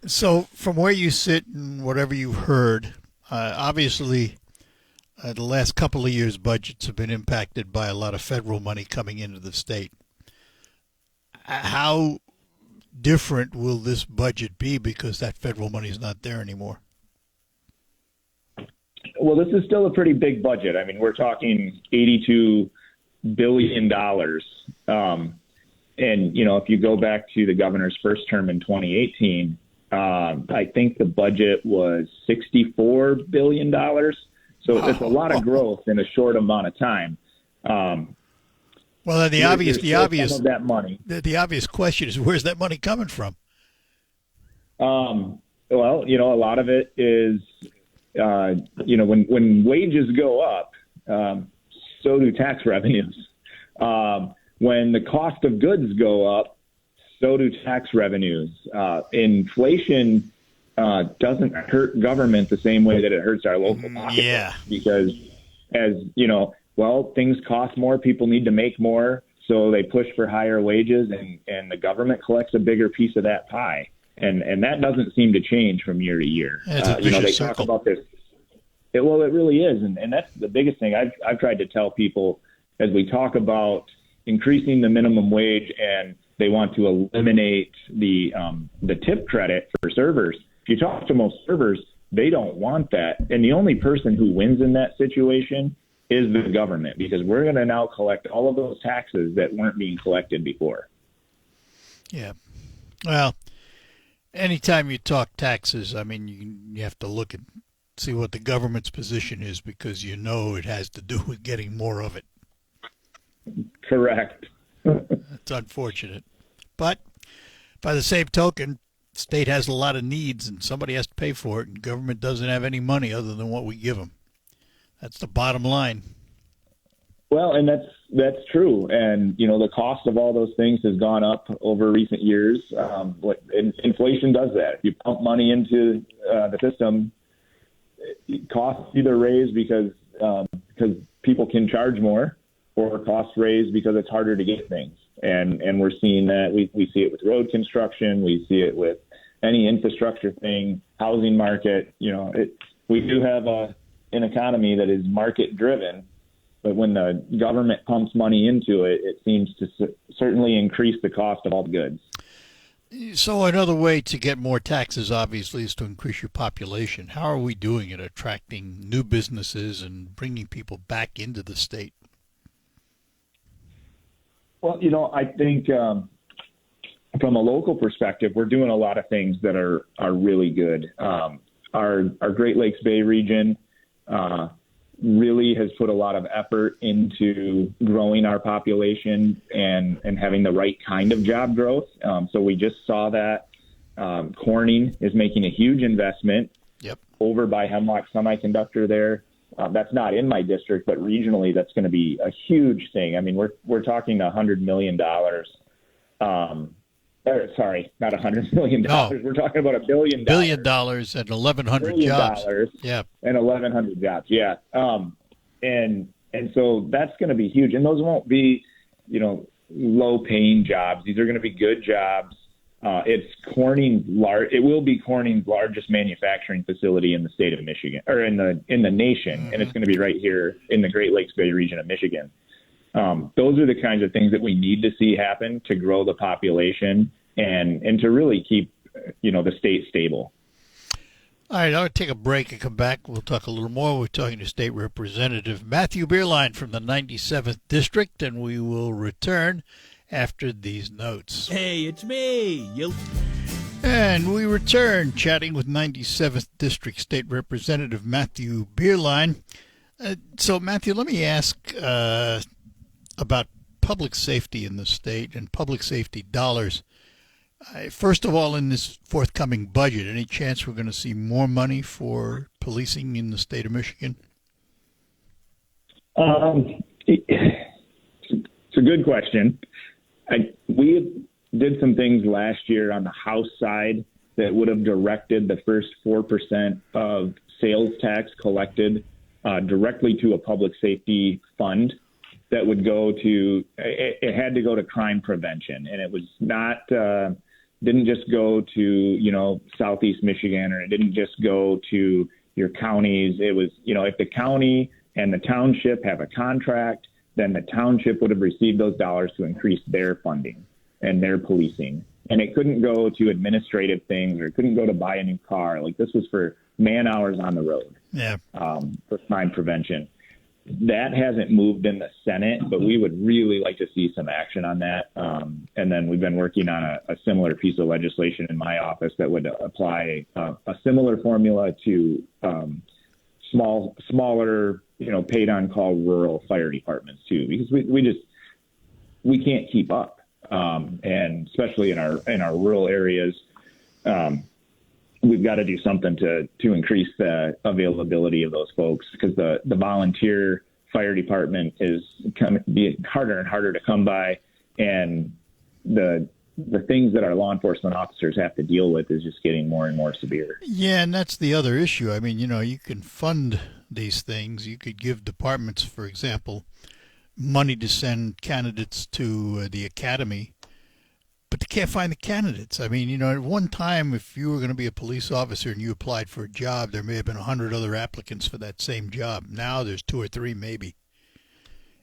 So from where you sit and whatever you've heard, obviously the last couple of years' budgets have been impacted by a lot of federal money coming into the state. How different will this budget be because that federal money is not there anymore? Well, this is still a pretty big budget. I mean, we're talking $82 billion. And, if you go back to the governor's first term in 2018, I think the budget was $64 billion. So it's a lot of growth in a short amount of time. Well, then the obvious question is, where's that money coming from? Well, a lot of it is, when wages go up, so do tax revenues. When the cost of goods go up, so do tax revenues. Inflation doesn't hurt government the same way that it hurts our local pocketbook. Yeah. Because things cost more, people need to make more, so they push for higher wages, and the government collects a bigger piece of that pie. And that doesn't seem to change from year to year. They talk about this. It really is. And that's the biggest thing I've tried to tell people as we talk about increasing the minimum wage, and they want to eliminate the tip credit for servers. If you talk to most servers, they don't want that. And the only person who wins in that situation is the government, because we're going to now collect all of those taxes that weren't being collected before. Yeah. Well, anytime you talk taxes, I mean, you have to look at, see what the government's position is, because you know it has to do with getting more of it. Correct. It's unfortunate. But by the same token, the state has a lot of needs, and somebody has to pay for it, and government doesn't have any money other than what we give them. That's the bottom line. Well, and that's true. And, you know, the cost of all those things has gone up over recent years. Inflation does that. If you pump money into the system, costs either raise because people can charge more, or costs raise because it's harder to get things. And we're seeing that. We see it with road construction. We see it with any infrastructure thing, housing market. You know, we do have an economy that is market driven, but when the government pumps money into it, it seems to certainly increase the cost of all the goods. So another way to get more taxes, obviously, is to increase your population. How are we doing at attracting new businesses and bringing people back into the state? Well, you know, I think from a local perspective, we're doing a lot of things that are really good. Our Great Lakes Bay region really has put a lot of effort into growing our population and having the right kind of job growth. So we just saw that Corning is making a huge investment over by Hemlock Semiconductor there. That's not in my district, but regionally, that's going to be a huge thing. I mean, we're talking $100 million. Sorry, not $100 million. No. We're talking about $1 billion. $1 billion and 1,100 jobs. Yeah, and 1,100 jobs. Yeah, and so that's going to be huge. And those won't be, you know, low-paying jobs. These are going to be good jobs. It will be Corning's largest manufacturing facility in the state of Michigan, or in the nation, and it's going to be right here in the Great Lakes Bay region of Michigan. Those are the kinds of things that we need to see happen to grow the population and to really keep, you know, the state stable. All right, I'll take a break and come back. We'll talk a little more. We're talking to State Representative Matthew Bierlein from the 97th District, and we will return after these notes. Hey, it's me. And we return chatting with 97th District State Representative Matthew Bierlein. So, Matthew, let me ask about public safety in the state and public safety dollars. First of all, in this forthcoming budget, any chance we're going to see more money for policing in the state of Michigan? It's a good question. We did some things last year on the House side that would have directed the first 4% of sales tax collected directly to a public safety fund that would go to, it had to go to crime prevention. And it was not, didn't just go to, you know, Southeast Michigan, or it didn't just go to your counties. It was, you know, if the county and the township have a contract, then the township would have received those dollars to increase their funding and their policing. And it couldn't go to administrative things, or it couldn't go to buy a new car. Like, this was for man hours on the road. Yeah. For crime prevention. That hasn't moved in the Senate, but we would really like to see some action on that. And then we've been working on a similar piece of legislation in my office that would apply a similar formula to smaller, you know, paid on call rural fire departments too, because we can't keep up. And especially in our rural areas, we've got to do something to increase the availability of those folks, because the volunteer fire department is being harder and harder to come by, and the things that our law enforcement officers have to deal with is just getting more and more severe. Yeah, and that's the other issue. I mean, you know, you can fund these things. You could give departments, for example, money to send candidates to the academy, but they can't find the candidates. I mean, you know, at one time, if you were going to be a police officer and you applied for a job, there may have been 100 other applicants for that same job. Now there's 2 or 3 maybe.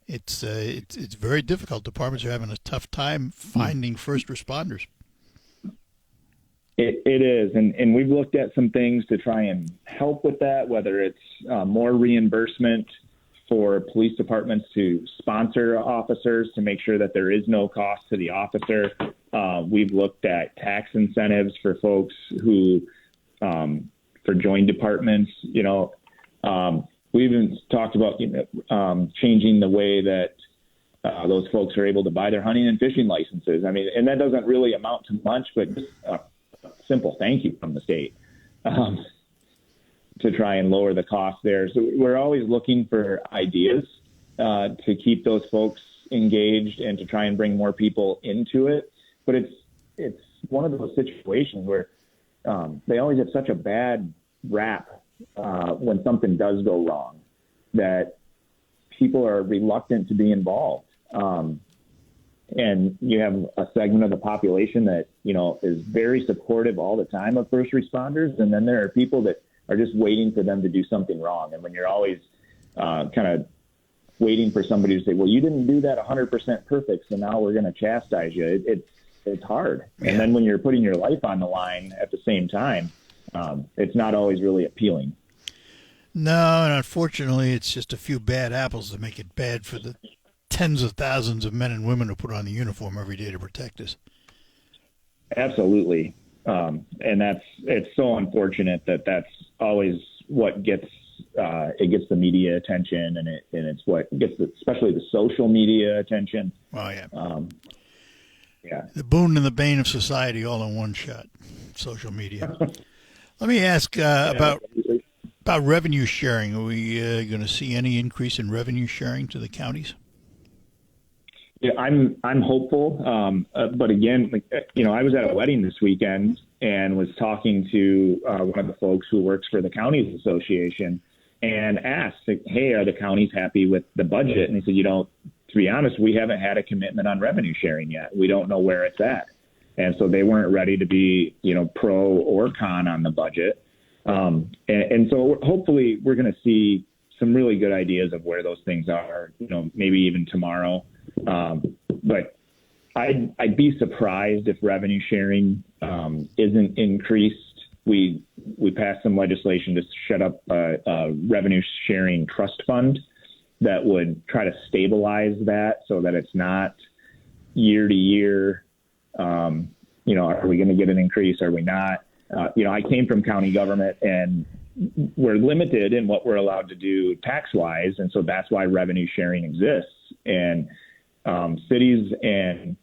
it's very difficult. Departments are having a tough time finding first responders. It is, and we've looked at some things to try and help with that, whether it's more reimbursement for police departments to sponsor officers to make sure that there is no cost to the officer. We've looked at tax incentives for folks who, for joint departments, we even talked about changing the way that those folks are able to buy their hunting and fishing licenses. I mean, and that doesn't really amount to much, but just a simple thank you from the state to try and lower the cost there. So we're always looking for ideas to keep those folks engaged and to try and bring more people into it. But it's one of those situations where they always have such a bad rap when something does go wrong that people are reluctant to be involved. And you have a segment of the population that, is very supportive all the time of first responders. And then there are people that are just waiting for them to do something wrong. And when you're always kind of waiting for somebody to say, well, you didn't do that 100% perfect, so now we're going to chastise you. It's hard. Yeah. And then when you're putting your life on the line at the same time, it's not always really appealing. No, and unfortunately, it's just a few bad apples that make it bad for the tens of thousands of men and women who put on the uniform every day to protect us. Absolutely. And it's so unfortunate that that's always what gets the media attention, and it's what gets especially the social media attention. Oh yeah. Yeah. The boon and the bane of society all in one shot. Social media. Let me ask about revenue sharing. Are we going to see any increase in revenue sharing to the counties? Yeah, I'm hopeful, but again, I was at a wedding this weekend and was talking to one of the folks who works for the counties association and asked, "Hey, are the counties happy with the budget?" And he said, "To be honest, we haven't had a commitment on revenue sharing yet. We don't know where it's at," and so they weren't ready to be, pro or con on the budget. And so hopefully we're going to see some really good ideas of where those things are. Maybe even tomorrow. But I'd be surprised if revenue sharing isn't increased. We passed some legislation to set up a revenue sharing trust fund that would try to stabilize that so that it's not year to year. Are we going to get an increase? Are we not? I came from county government, and we're limited in what we're allowed to do tax-wise, and so that's why revenue sharing exists. And cities and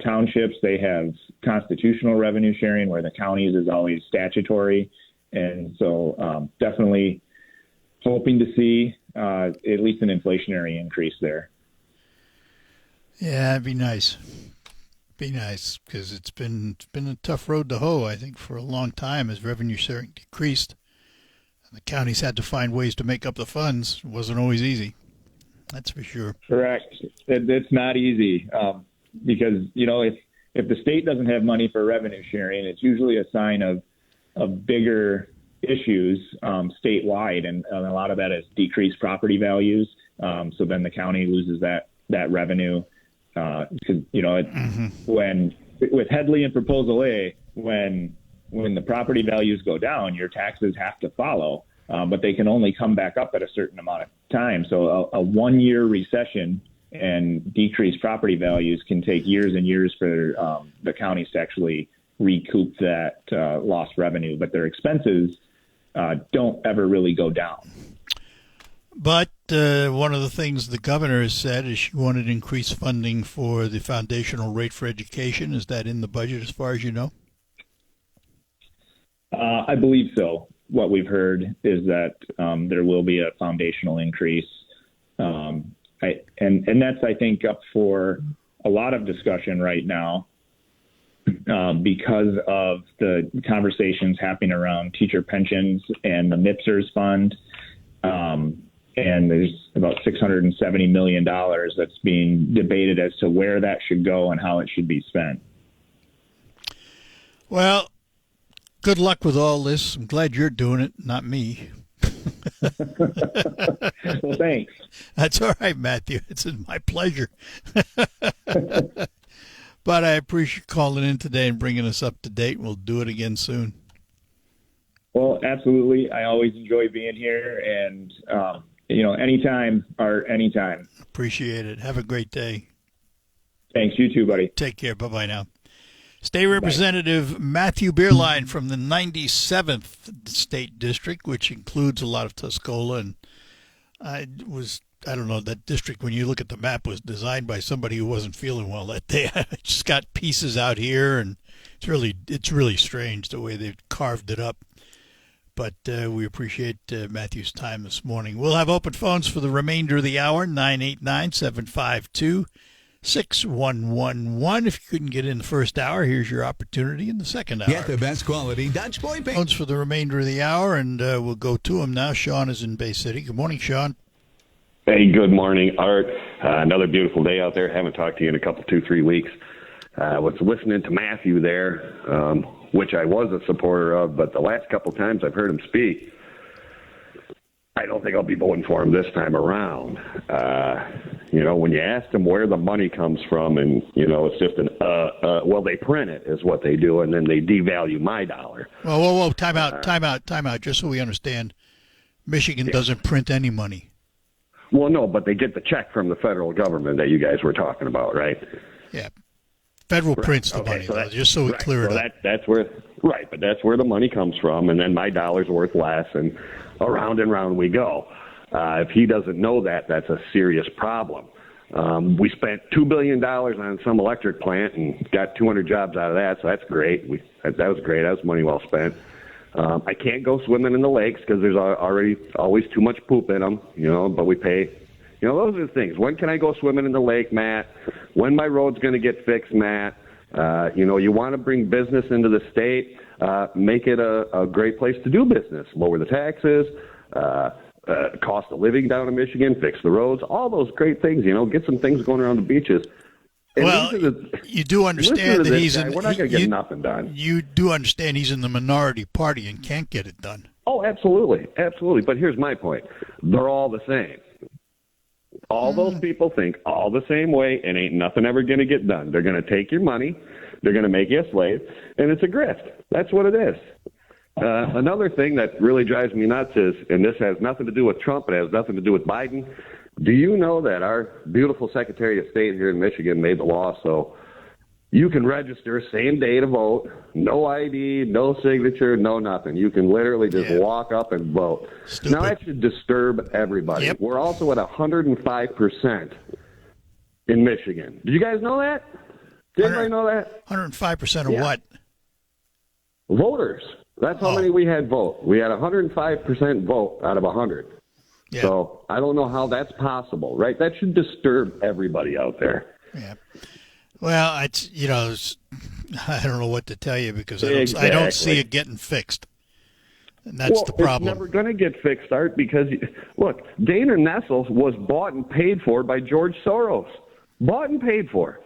townships, they have constitutional revenue sharing, where the counties is always statutory. And so definitely hoping to see at least an inflationary increase there. Yeah, it'd be nice. Because it's been a tough road to hoe, I think, for a long time as revenue sharing decreased. And the counties had to find ways to make up the funds. It wasn't always easy. That's for sure. Correct. It's not easy because, if the state doesn't have money for revenue sharing, it's usually a sign of bigger issues statewide. And a lot of that is decreased property values. So then the county loses that revenue. Because, when with Headley and Proposal A, when the property values go down, your taxes have to follow. But they can only come back up at a certain amount of time. So a 1-year recession and decreased property values can take years and years for the counties to actually recoup that lost revenue. But their expenses don't ever really go down. But one of the things the governor has said is she wanted increased funding for the foundational rate for education. Is that in the budget as far as you know? I believe so. What we've heard is that there will be a foundational increase. And that's, I think, up for a lot of discussion right now because of the conversations happening around teacher pensions and the MIPSERS fund. And there's about $670 million that's being debated as to where that should go and how it should be spent. Well, good luck with all this. I'm glad you're doing it, not me. Well, thanks. That's all right, Matthew. It's my pleasure. But I appreciate calling in today and bringing us up to date. We'll do it again soon. Well, absolutely. I always enjoy being here, and anytime, Art, anytime. Appreciate it. Have a great day. Thanks. You too, buddy. Take care. Bye-bye now. State Representative Matthew Bierlein from the 97th State District, which includes a lot of Tuscola. And I don't know, that district, when you look at the map, was designed by somebody who wasn't feeling well that day. I just got pieces out here, and it's really strange the way they've carved it up. But we appreciate Matthew's time this morning. We'll have open phones for the remainder of the hour, 989-752-6111. If you couldn't get in the first hour, here's your opportunity in the second hour. Get the best quality Dutch Boy paint. Phones for the remainder of the hour, and we'll go to him now. Sean is in Bay City. Good morning, Sean. Hey, good morning, Art. Another beautiful day out there. Haven't talked to you in a couple, 2-3 weeks. Was listening to Matthew there, which I was a supporter of, but the last couple times I've heard him speak, I don't think I'll be voting for him this time around. When you ask them where the money comes from, and, it's just they print it is what they do, and then they devalue my dollar. Whoa, time out, just so we understand. Michigan doesn't print any money. Well, no, but they get the check from the federal government that you guys were talking about, right? Yeah. Federal prints the money, though, just so we clear it up. That's where the money comes from, and then my dollar's worth less, and around and round we go. If he doesn't know that, that's a serious problem. We spent $2 billion on some electric plant and got 200 jobs out of that, so that's great. That was great. That was money well spent. I can't go swimming in the lakes because there's always too much poop in them, but we pay. Those are the things. When can I go swimming in the lake, Matt? When my road's going to get fixed, Matt? You want to bring business into the state, make it a great place to do business. Lower the taxes, cost of living down in Michigan, fix the roads, all those great things, get some things going around the beaches. And you do understand that he's we're not going to get nothing done. You do understand he's in the minority party and can't get it done. Oh, absolutely. Absolutely. But here's my point. They're all the same. All those people think all the same way, and ain't nothing ever going to get done. They're going to take your money, they're going to make you a slave, and it's a grift. That's what it is. Another thing that really drives me nuts is, and this has nothing to do with Trump, it has nothing to do with Biden. Do you know that our beautiful Secretary of State here in Michigan made the law so you can register same day to vote, no ID, no signature, no nothing. You can literally just walk up and vote. Stupid. Now, that should disturb everybody. Yep. We're also at 105% in Michigan. Did you guys know that? Did anybody know that? 105% of what? Voters. That's how many we had vote. We had 105% vote out of 100. Yeah. So I don't know how that's possible, right? That should disturb everybody out there. Yeah. Well, I don't know what to tell you because I don't see it getting fixed. And that's the problem. It's never going to get fixed, Art, because, look, Dana Nessel was bought and paid for by George Soros. Bought and paid for.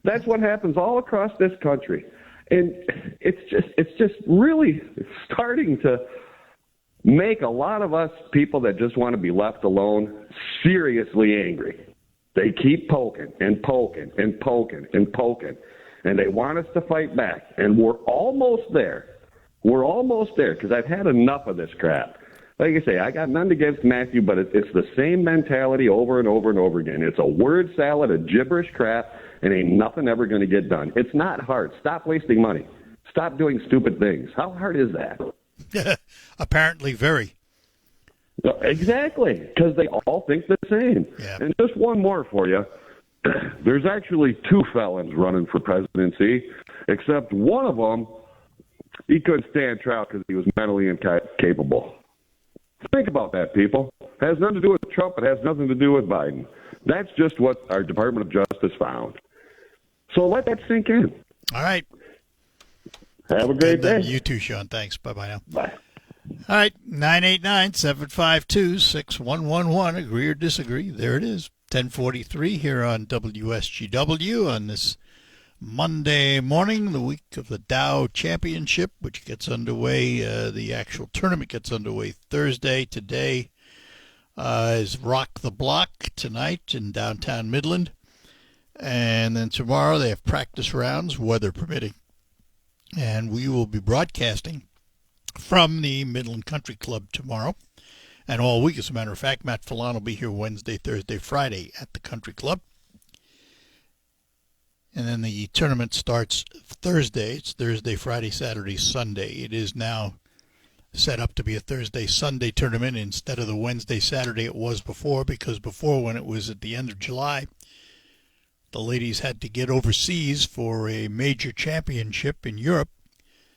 That's what happens all across this country. And it's just really starting to make a lot of us people that just want to be left alone seriously angry. They keep poking and poking and poking and poking, and they want us to fight back. And we're almost there. We're almost there because I've had enough of this crap. Like I say, I got nothing against Matthew, but it's the same mentality over and over and over again. It's a word salad of gibberish crap, and ain't nothing ever going to get done. It's not hard. Stop wasting money. Stop doing stupid things. How hard is that? Apparently very. Exactly, because they all think the same. Yeah. And just one more for you. There's actually 2 felons running for presidency, except one of them, he couldn't stand trial because he was mentally incapable. Think about that, people. It has nothing to do with Trump. It has nothing to do with Biden. That's just what our Department of Justice found. So let that sink in. All right. Have a great day. You too, Sean. Thanks. Bye-bye now. Bye. All right, 989-752-6111. Agree or disagree? There it is. 1043 here on WSGW on this Monday morning, the week of the Dow Championship, which gets underway. The actual tournament gets underway Thursday. Today is Rock the Block tonight in downtown Midland. And then tomorrow they have practice rounds, weather permitting. And we will be broadcasting from the Midland Country Club tomorrow and all week. As a matter of fact, Matt Fallon will be here Wednesday, Thursday, Friday at the Country Club. And then the tournament starts Thursday. It's Thursday, Friday, Saturday, Sunday. It is now set up to be a Thursday-Sunday tournament instead of the Wednesday-Saturday it was before, because before, when it was at the end of July, the ladies had to get overseas for a major championship in Europe,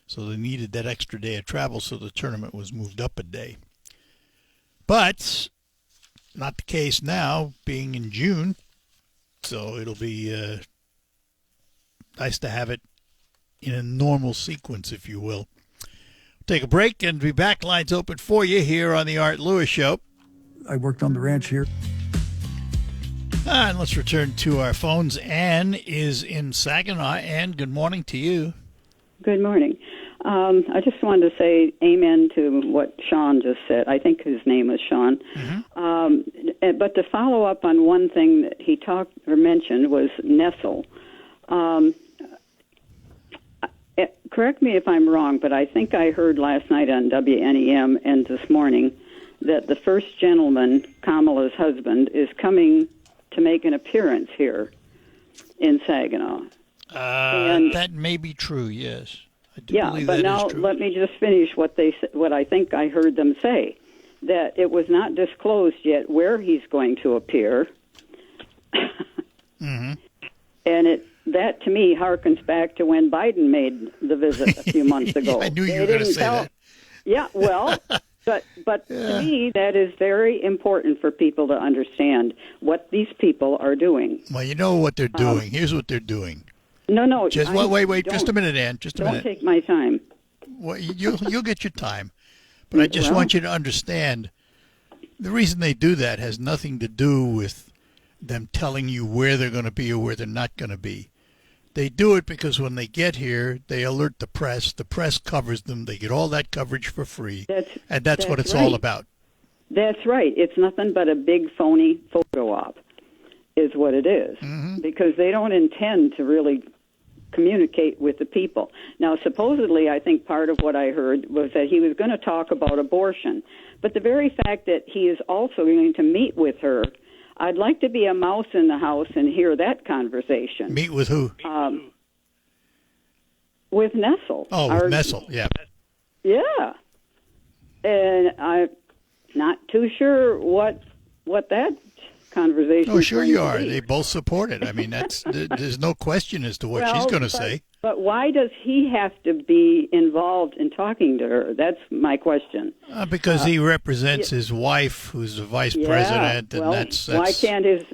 so they needed that extra day of travel, so the tournament was moved up a day. But not the case now, being in June, so it'll be nice to have it in a normal sequence, if you will. Take a break and be back. Lines open for you here on the Art Lewis Show. I worked on the ranch here. And let's return to our phones. Ann is in Saginaw. Ann, good morning to you. Good morning. I just wanted to say amen to what Sean just said. I think his name was Sean. Mm-hmm. But to follow up on one thing that he mentioned was Nessel. Correct me if I'm wrong, but I think I heard last night on WNEM and this morning that the first gentleman, Kamala's husband, is coming to make an appearance here in Saginaw. That may be true, yes. I do believe but that now is true. let me just finish what I think I heard them say, that it was not disclosed yet where he's going to appear. Mm-hmm. And that, to me, harkens back to when Biden made the visit a few months ago. I knew you were going to say that. Yeah, well, but to me, that is very important for people to understand what these people are doing. Well, you know what they're doing. Here's what they're doing. No. Just wait. Just a minute, Ann. Just a minute. Don't take my time. Well, you'll get your time. But I just want you to understand the reason they do that has nothing to do with them telling you where they're going to be or where they're not going to be. They do it because when they get here, they alert the press. The press covers them. They get all that coverage for free. That's what it's all about. That's right. It's nothing but a big phony photo op is what it is. Mm-hmm. Because they don't intend to really communicate with the people. Now, supposedly, I think part of what I heard was that he was going to talk about abortion. But the very fact that he is also going to meet with her, I'd like to be a mouse in the house and hear that conversation. Meet with who? With Nessel. Oh, with Nessel, yeah. Yeah. And I'm not too sure what that conversation is. Oh, sure you are. They both support it. I mean, there's no question as to what she's going to say. But why does he have to be involved in talking to her? That's my question. Because he represents his wife, who's the vice president, and well, that's why can't his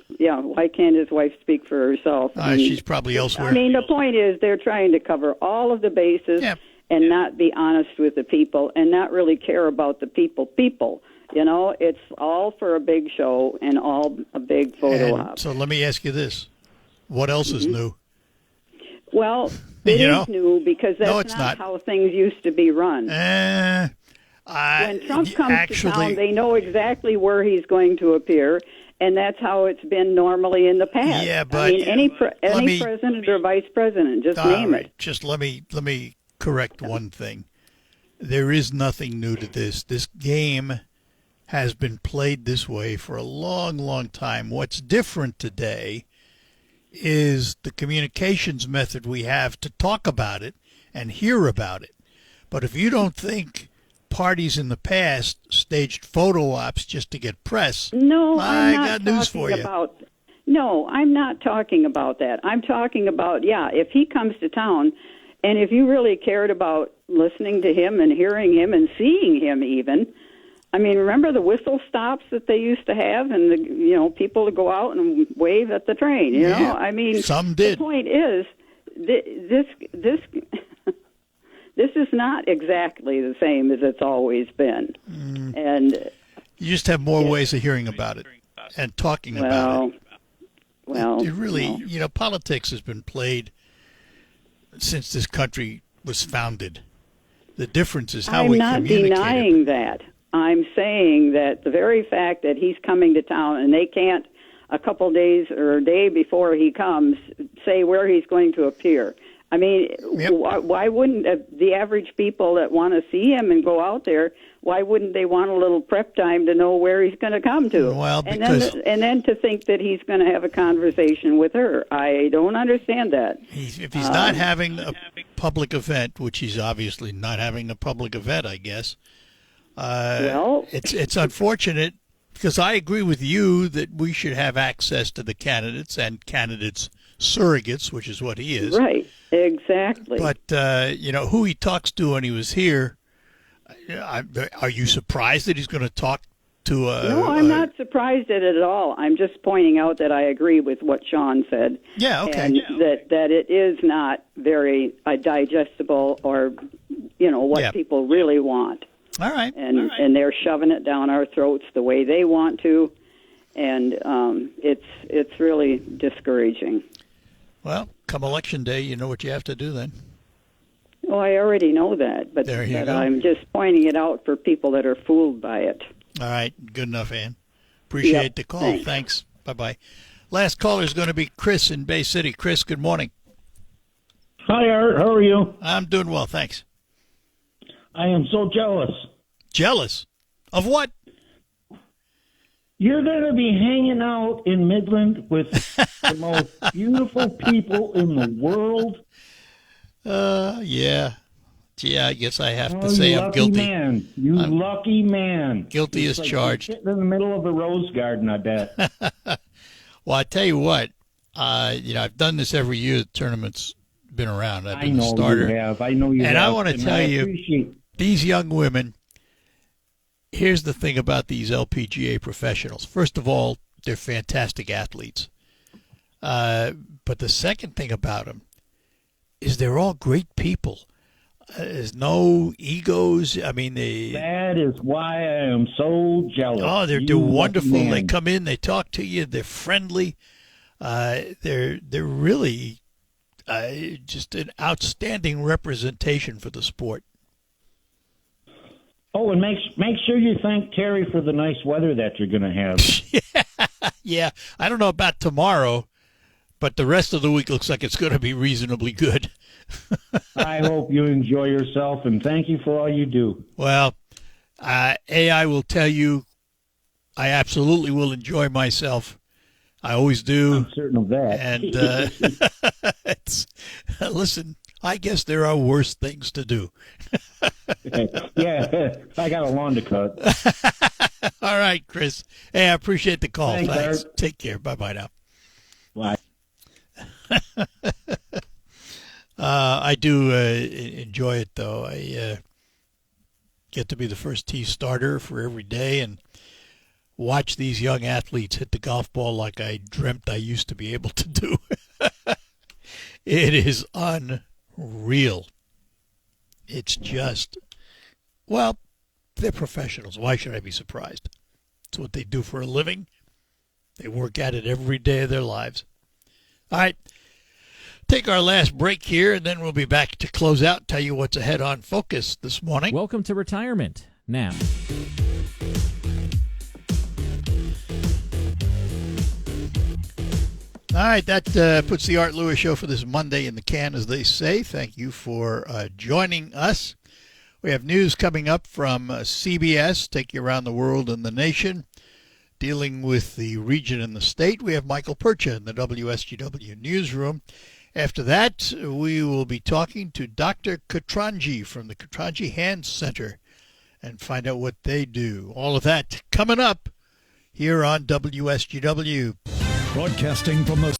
wife speak for herself? She's probably elsewhere. I mean, the point is they're trying to cover all of the bases and not be honest with the people and not really care about the people. You know, it's all for a big show and all a big photo op. So let me ask you this: what else is new? Well, it is new because that's not how things used to be run. When Trump comes to town, they know exactly where he's going to appear, and that's how it's been normally in the past. Yeah, but I mean, any president or vice president, just name it. Just let me correct one thing. There is nothing new to this. This game has been played this way for a long, long time. What's different today is the communications method we have to talk about it and hear about it. But if you don't think parties in the past staged photo ops just to get press, I got news for you. No, I'm not talking about that. I'm talking about, if he comes to town, and if you really cared about listening to him and hearing him and seeing him even, I mean, remember the whistle stops that they used to have, and people to go out and wave at the train. You know, I mean, some did. The point is, this is not exactly the same as it's always been, and you just have more ways of hearing about it and talking about it. Well, it really, politics has been played since this country was founded. The difference is how we communicate. I'm not denying that. I'm saying that the very fact that he's coming to town and they can't, a couple days or a day before he comes, say where he's going to appear. I mean, why wouldn't the average people that want to see him and go out there, why wouldn't they want a little prep time to know where he's going to come to? Well, because... And then to think that he's going to have a conversation with her. I don't understand that. If he's not having a public event, which he's obviously not having a public event, I guess, well, it's unfortunate, because I agree with you that we should have access to the candidates and candidates' surrogates, which is what he is. Right, exactly. But, who he talks to when he was here, are you surprised that he's going to talk to No, I'm not surprised at it at all. I'm just pointing out that I agree with what Sean said. Yeah, okay. And that it is not very digestible or, what people really want. All right. And they're shoving it down our throats the way they want to, and it's really discouraging. Well, come election day, you know what you have to do then. Oh, I already know that, but I'm just pointing it out for people that are fooled by it. All right, good enough, Ann. Appreciate the call. Thanks. Bye-bye. Last caller is going to be Chris in Bay City. Chris, good morning. Hi, Art. How are you? I'm doing well, thanks. I am so jealous. Jealous? Of what? You're going to be hanging out in Midland with the most beautiful people in the world. Yeah. Yeah, I guess I have to say I'm guilty. Man. I'm lucky man. Guilty as charged. Sitting in the middle of a rose garden, I bet. Well, I tell you what, I've done this every year. The tournament's been around. I've been the starter. You have. I know you have. And I want to tell you, these young women, here's the thing about these LPGA professionals. First of all, they're fantastic athletes. But the second thing about them is they're all great people. There's no egos. I mean, that is why I am so jealous. Oh, they're wonderful. They come in, they talk to you, they're friendly. They're really just an outstanding representation for the sport. Oh, and make sure you thank Terry for the nice weather that you're going to have. Yeah, I don't know about tomorrow, but the rest of the week looks like it's going to be reasonably good. I hope you enjoy yourself, and thank you for all you do. Well, I will tell you, I absolutely will enjoy myself. I always do. I'm certain of that. And listen, I guess there are worse things to do. Yeah, I got a lawn to cut. All right, Chris. Hey, I appreciate the call. Thanks. Take care. Bye-bye now. Bye. I do enjoy it, though. I get to be the first tee starter for every day and watch these young athletes hit the golf ball like I dreamt I used to be able to do. It is unreal. It's just, well, they're professionals. Why should I be surprised? It's what they do for a living. They work at it every day of their lives. All right. Take our last break here, and then we'll be back to close out, tell you what's ahead on Focus this morning. Welcome to retirement now. All right, that puts the Art Lewis Show for this Monday in the can, as they say. Thank you for joining us. We have news coming up from CBS, take you around the world and the nation, dealing with the region and the state. We have Michael Percha in the WSGW newsroom. After that, we will be talking to Dr. Katranji from the Katranji Hand Center and find out what they do. All of that coming up here on WSGW. Broadcasting from the